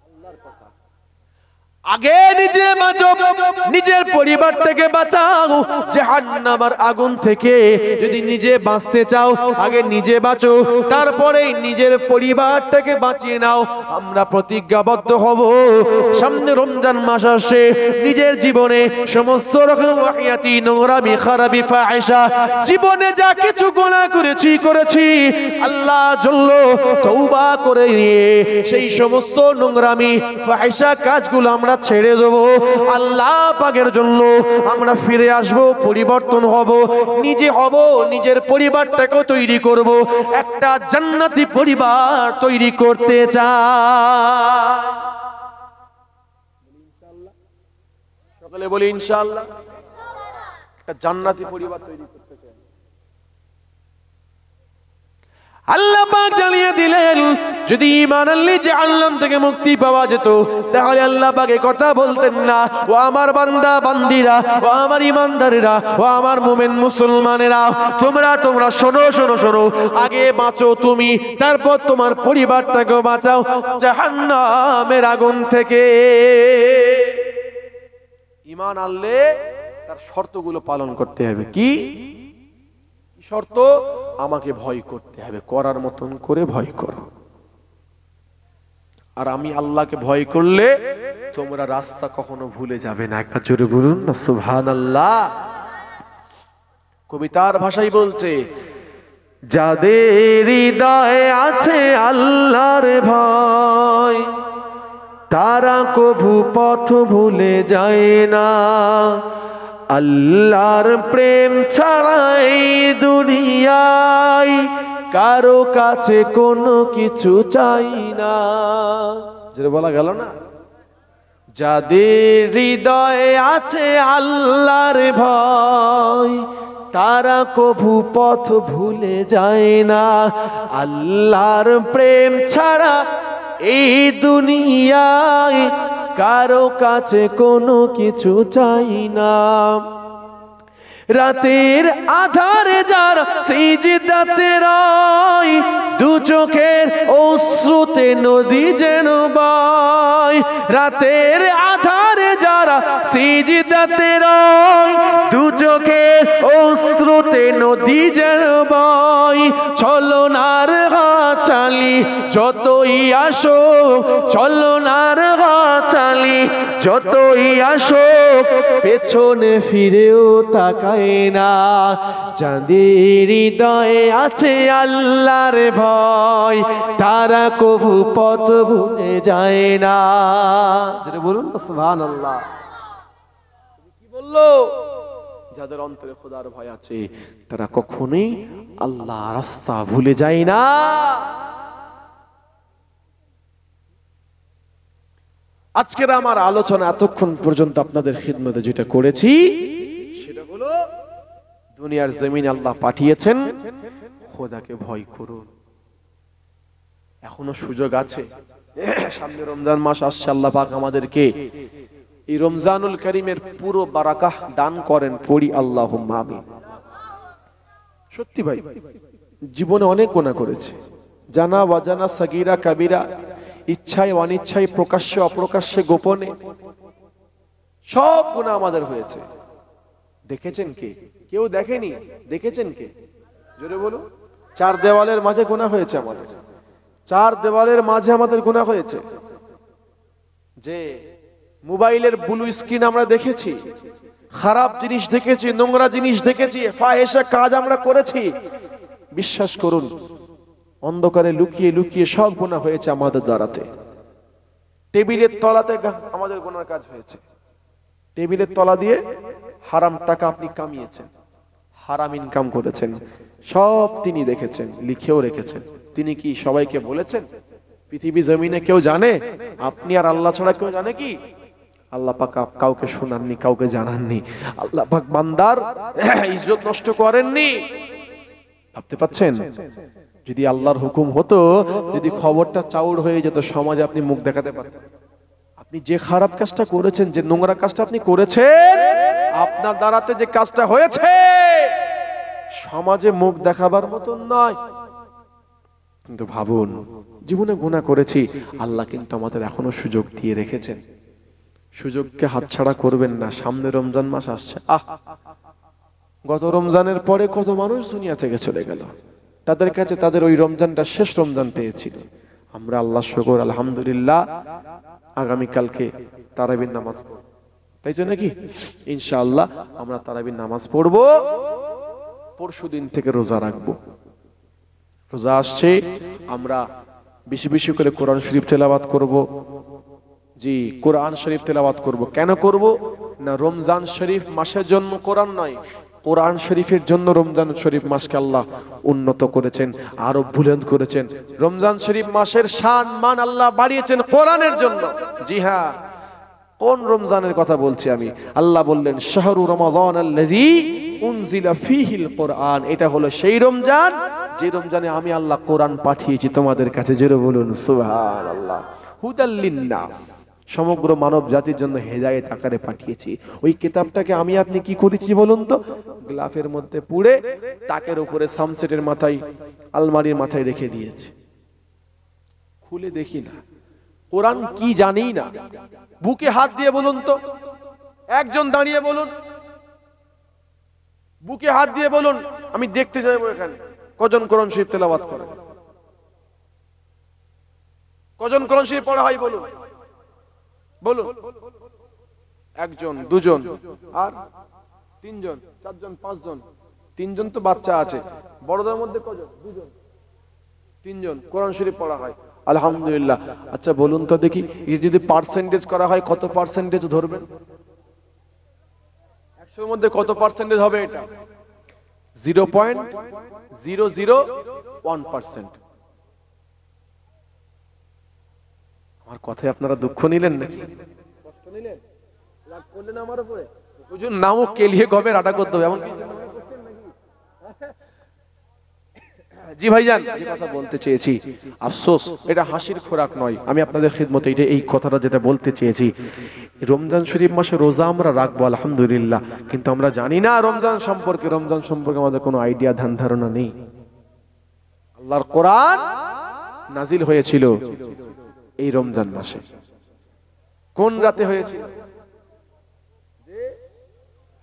আল্লাহর কথা। আগে নিজে বাঁচো, নিজের পরিবারটাকে বাঁচাও জাহান্নামের আগুন থেকে। যদি নিজে বাঁচতে চাও আগে নিজে বাঁচো, তারপরে নিজের পরিবারটাকে বাঁচিয়ে নাও। আমরা প্রতিজ্ঞাবদ্ধ হব, সামনে রমজান মাস আসে, নিজের জীবনে সমস্ত রকম ওয়াহিয়াতি, নোংরামি, খারাপি, ফাহিশা, জীবনে যা কিছু গুনাহ করেছি আল্লাহ জল্ল তওবা করে নিয়ে সেই সমস্ত নোংরামি, ফাহিশা কাজগুলো আমরা ছেড়ে দেব। আল্লাহ পাকের জন্য আমরা ফিরে আসব, পরিবর্তন হব, নিজে হব, নিজের পরিবারটাকেও তৈরি করব, একটা জান্নাতি পরিবার তৈরি করতে চাই। সকলে বলি ইনশাআল্লাহ, একটা জান্নাতি পরিবার তৈরি করতে চাই। আল্লাহ পাক জানিয়ে দিলেন, যদি ঈমান আনলে জাহান্নাম থেকে মুক্তি পাওয়া যেত, তাহলে আল্লাহ পাক এই কথা বলতেন না, ও আমার বান্দা বান্দিরা, ও আমার ঈমানদারেরা, ও আমার মুমিন মুসলমানেরা, তোমরা শোনো, আগে বাঁচো তুমি, তারপর তোমার পরিবারটাকে বাঁচাও জাহান্নামের আগুন থেকে। ঈমান আনলে তার শর্তগুলো পালন করতে হবে। কি শর্ত? আমাকে ভয় করতে হবে, করার মতন করে ভয় করো। আর আমি আল্লাহকে ভয় করলে তোমরা রাস্তা কখনো ভুলে যাবে না। একবার জোরে বলুন না সুবহানাল্লাহ। কবিতার ভাষায় বলছে, যাদের হৃদয়ে আছে আল্লাহর ভয়, তারা কভু পথ ভুলে যায় না। আল্লাহর প্রেম ছাড়া এই দুনিয়ায় কারো কাছে কোনো কিছু চাই না। যেটা বলা গেল না, যাদের হৃদয়ে আছে আল্লাহর ভয়, তারা কভু পথ ভুলে যায় না। আল্লাহর প্রেম ছাড়া এই দুনিয়ায় কারো কাছে কোনো কিছু চাই না। রাতের আধারে যারা সিজদাতে রয়, দু চোখের অশ্রুতে নদী যেন বয়। রাতের আধারে যারা সিজদাতে রয়, দু চোখের অশ্রুতে নদী যেন বয়। ছলনার হাতছানি যতই আসো, ছলনার হাতছানি যতই আসো, পেছনে ফিরেও তাকায় না। যাদের হৃদয়ে আছে আল্লাহর ভয়, তারা কভু পথ ভুলে যায় না। যেটা বলুন সুবহানাল্লাহ। কি বললো? যাদের অন্তরে খোদার ভয় আছে তারা কখনোই আল্লাহ রাস্তা ভুলে যায় না। আজকের আমার আলোচনা এতক্ষণ পর্যন্ত আপনাদের খিদমতে যেটা করেছি সেটা হলো, দুনিয়ার জমিনে আল্লাহ পাঠিয়েছেন, খোদাকে ভয় করুন। এখনো সুযোগ আছে, সামনে রমজান মাস আসছে, আল্লাহ পাক আমাদেরকে এই রমজানুল কারীমের পুরো বারাকাহ দান করেন, পড়ি আল্লাহুম্মা আমিন। সত্যি ভাই, জীবনে অনেক গুনাহ করেছে, জানা অজানা, সাগীরা কাবীরা, ইচ্ছায় অনিচ্ছায়, প্রকাশ্যে অপ্রকাশ্যে, গোপনে, সব গুনাহ আমাদের হয়েছে। দেখেছেন কে? কেউ দেখেনি। দেখেছেন কে? জোরে বলুন। চার দেওয়ালের মাঝে গুনাহ হয়েছে আমাদের, চার দেওয়ালের মাঝে আমাদের গুনাহ হয়েছে। যে মোবাইলের ব্লু স্ক্রিন আমরা দেখেছি, খারাপ জিনিস দেখেছি, নোংরা জিনিস দেখেছি, ফাহিশা কাজ আমরা করেছি। বিশ্বাস করুন, অন্ধকারে লুকিয়ে লুকিয়ে সব গুনাহ হয়েছে আমাদের দ্বারাতে। টেবিলের তলাতে আমাদের গুনার কাজ হয়েছে। টেবিলের তলা দিয়ে হারাম টাকা আপনি কামিয়েছেন, হারাম ইনকাম করেছেন, সব তিনি দেখেছেন, লিখেও রেখেছেন। তিনি কি সবাইকে বলেছেন? পৃথিবী জমিনে কেউ জানে? আপনি আর আল্লাহ ছাড়া কেউ জানে কি? আল্লাহ পাক কাউকে শোনাননি, কাউকে জানাননি। আল্লাহ পাক বান্দার ইজ্জত নষ্ট করেননি। ভাবতে পাচ্ছেন? যদি আল্লাহর হুকুম হতো, যদি খবরটা চাউর হয়ে যেত, সমাজে আপনি মুখ দেখাতে পারতেন। আপনি যে খারাপ কাজটা করেছেন, যে নোংরা কাজটা আপনি করেছেন, আপনার দ্বারাতে যে কাজটা হয়েছে, সমাজে মুখ দেখাবার মতন নয়। কিন্তু ভাবুন, জীবনে গুনাহ করেছি, আল্লাহ কিন্তু আমাদের এখনো সুযোগ দিয়ে রেখেছেন। সুযোগকে হাতছাড়া করবেন না। সামনে রমজান মাস আসছে। গত রমজানের পরে কত মানুষ দুনিয়া থেকে চলে গেল, তাদের কাছে তাদের ওই রমজানটা শেষ রমজান পেয়েছিল। আমরা আল্লাহ শুকর আলহামদুলিল্লাহ আগামীকালকে তারাবির নামাজ পড়ব, তাই তো নাকি? ইনশাআল্লাহ আমরা তারাবির নামাজ পড়ব, পরশুদিন থেকে রোজা রাখবো। রোজা আসছে, আমরা বেশি বেশি করে কোরআন শরীফ তেলাওয়াত করব। জি, কোরআন শরীফ তেলাওয়াত করব। কেন করব না? রমজান শরীফ মাসের জন্য কোরআন নয়, কোরআন শরীফের জন্য রমজান শরীফ মাসকে আল্লাহ উন্নত করেছেন, আরো বুলন্দ করেছেন। রমজান শরীফ মাসের শান মান আল্লাহ বাড়িয়েছেন কোরআনের জন্য। জি হ্যাঁ, কোন রমজানের কথা বলছি আমি? আল্লাহ বললেন শাহরু রমাযান আল্লাযী উনজিলা ফীহিল কোরআন। এটা হলো সেই রমজান যে রমজানে আমি আল্লাহ কোরআন পাঠিয়েছি তোমাদের কাছে। জোরে বলুন সুবহানাল্লাহ। হুদাল লিন্নাস, সমগ্র মানব জাতির জন্য হেদায়েত আকারে পাঠিয়েছি। ওই কিতাবটাকে আমি আপনি কি করেছি বলুন তো? গ্লাফের মধ্যে পুড়ে তাকের উপরে সামসেটের মাথায়, আলমারির মাথায় রেখে দিয়েছি, খুলে দেখি না। কোরআন কি জানি না। বুকে হাত দিয়ে বলুন তো, একজন দাঁড়িয়ে বলুন, বুকে হাত দিয়ে বলুন, আমি দেখতে চাইবো এখানে কজন কোরআন শরীফ তেলাওয়াত করে, কজন কোরআন শরীফ পড়া হয় বলুন, বলুন। একজন, দুজন, আর তিনজন, চারজন, পাঁচজন। তিনজন তো বাচ্চা আছে। বড়দের মধ্যে কজন? দুজন, তিনজন কোরআন শরীফ পড়া হয় আলহামদুলিল্লাহ। আচ্ছা বলুন তো দেখি, এই যদি পার্সেন্টেজ করা হয় কত পার্সেন্টেজ ধরবেন? 100 এর মধ্যে কত পার্সেন্টেজ হবে? এটা 0.001%। আমার কথায় আপনারা দুঃখ নিলেন নাকি? কষ্ট নিলেন? রাগ করলেন আমার উপরে? হুজুর নামও কেলিয়ে গবে রাটা করতে হবে এমন কিছু করছেন নাকি? জি ভাইজান, যে কথা বলতে চেয়েছি, আফসোস এটা হাসির খোরাক নয়। আমি আপনাদের খিদমতে এই কথাটা যেটা বলতে চেয়েছি, রমজান শরীফ মাসে রোজা আমরা রাখবো আলহামদুলিল্লাহ, কিন্তু আমরা জানি না রমজান সম্পর্কে আমাদের কোনো আইডিয়া, ধ্যান ধারণা নেই। আল্লাহর কোরআন নাজিল হয়েছিল এই রমজান মাসে। কোন রাতে হয়েছিল?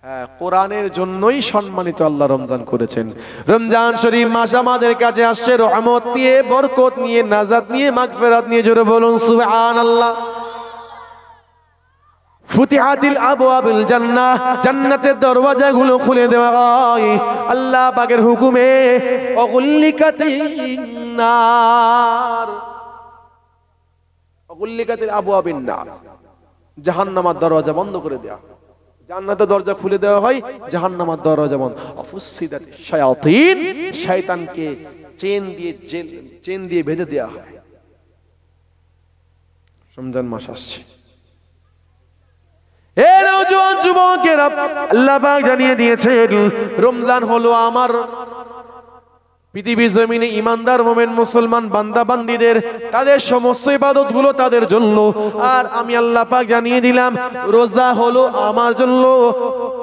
হ্যাঁ, কোরআনের জন্যই সম্মানিত আল্লাহ রমজান করেছেন। রমজান শরীফ মাস আমাদের কাছে আসছে রহমত নিয়ে, বরকত নিয়ে, নাজাত নিয়ে, মাগফিরাত নিয়ে। জোরে বলুন সুবহানাল্লাহ। ফুতিহাতিল আবওয়াবুল জান্নাহ, জান্নাতের দরওয়াজাগুলো খুলে দেওয়া হয় আল্লাহ পাকের হুকুমে। অগুল্লিকাতিন নার, অগুল্লিকাতিল আবওয়াবিন নার, জাহান্নামের দরওয়াজা বন্ধ করে দেওয়া। জান্নাতের দরজা খুলে দেওয়া হয়, জাহান্নামের দরজা বন্ধ। অফুসিদাতিশ শায়াতিন, শয়তানকে চেন দিয়ে বেঁধে দেওয়া হয়। রমজান মাস আসছে, এ নওজোয়ান যুবকেরা, আল্লাহ পাক জানিয়ে দিয়েছেন রমজান হলো আমার পৃথিবী জমিনে ইমানদার মুমিন মুসলমান বান্দা বান্দীদের তাদের সমস্ত ইবাদতগুলো তাদের জন্য। আর আমি আল্লাহ পাক জানিয়ে দিলাম রোজা হলো আমার জন্য।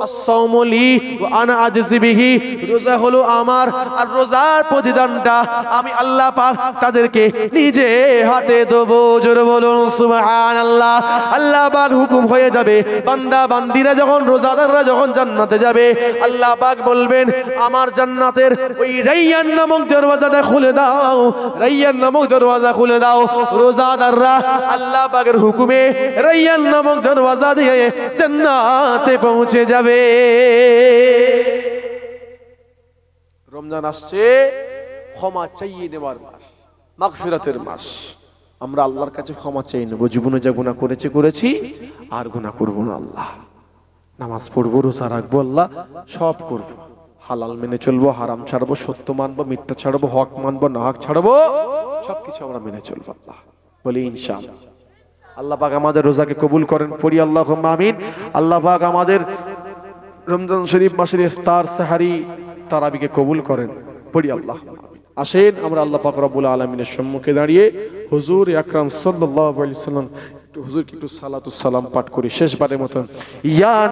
as-sawmu li wa ana ajzi bihi, রোজা হলো আমার, আর রোজার প্রতিদানটা আমি আল্লাহ পাক তাদেরকে নিজে হাতে দেব। জোরে বলুন সুবহানাল্লাহ। আল্লাহ পাক হুকুম হয়ে যাবে, বান্দা বান্দীরা যখন, রোজাদাররা যখন জান্নাতে যাবে, আল্লাহ পাক বলবেন আমার জান্নাতের ওই রাইয়ান নামক দরওয়াজাটা খুলে দাও, রাইয়ান নামক দরওয়াজা খুলে দাও। রোজাদাররা আল্লাহ পাকের হুকুমে রাইয়ান নামক দরওয়াজা দিয়ে জান্নাতে পৌঁছে যাবে। রমজান আসছে ক্ষমা চাইয়ে নেওয়ার মাস, মাগফিরাতের মাস। আমরা আল্লাহর কাছে ক্ষমা চেয়ে নেব। জীবনে যা গুনাহ করেছি আর গুনাহ করব না। আল্লাহ নামাজ পড়বো, রোজা রাখবো, আল্লাহ সব করবো। হালাল মেনে চলবো, হারাম ছাড়বো, সত্য মানবো, মিথ্যা ছাড়বো, হক মানবো, না হক ছাড়বো, সবকিছু আমরা মেনে চলবো। আল্লাহ বলি ইনশাআল্লাহ। আল্লাহ পাক আমাদের রোজাকে কবুল করেন, পড়ি আল্লাহুম্মা আমিন। আল্লাহ পাক আমাদের রমজান শরীফ মাসের ইফতার, সাহারি, তারাবিকে কবুল করেন, পড়ি আল্লাহুম্মা আমিন। আসেন আমরা আল্লাহ পাক রব্বুল আলামিনের সম্মুখে দাঁড়িয়ে হুজুর আকরাম সাল্লাল্লাহু আলাইহি ওয়াসাল্লাম হুজুরকে একটু সালাতুস সালাম পাঠ করি শেষবারের মতো। ইয়া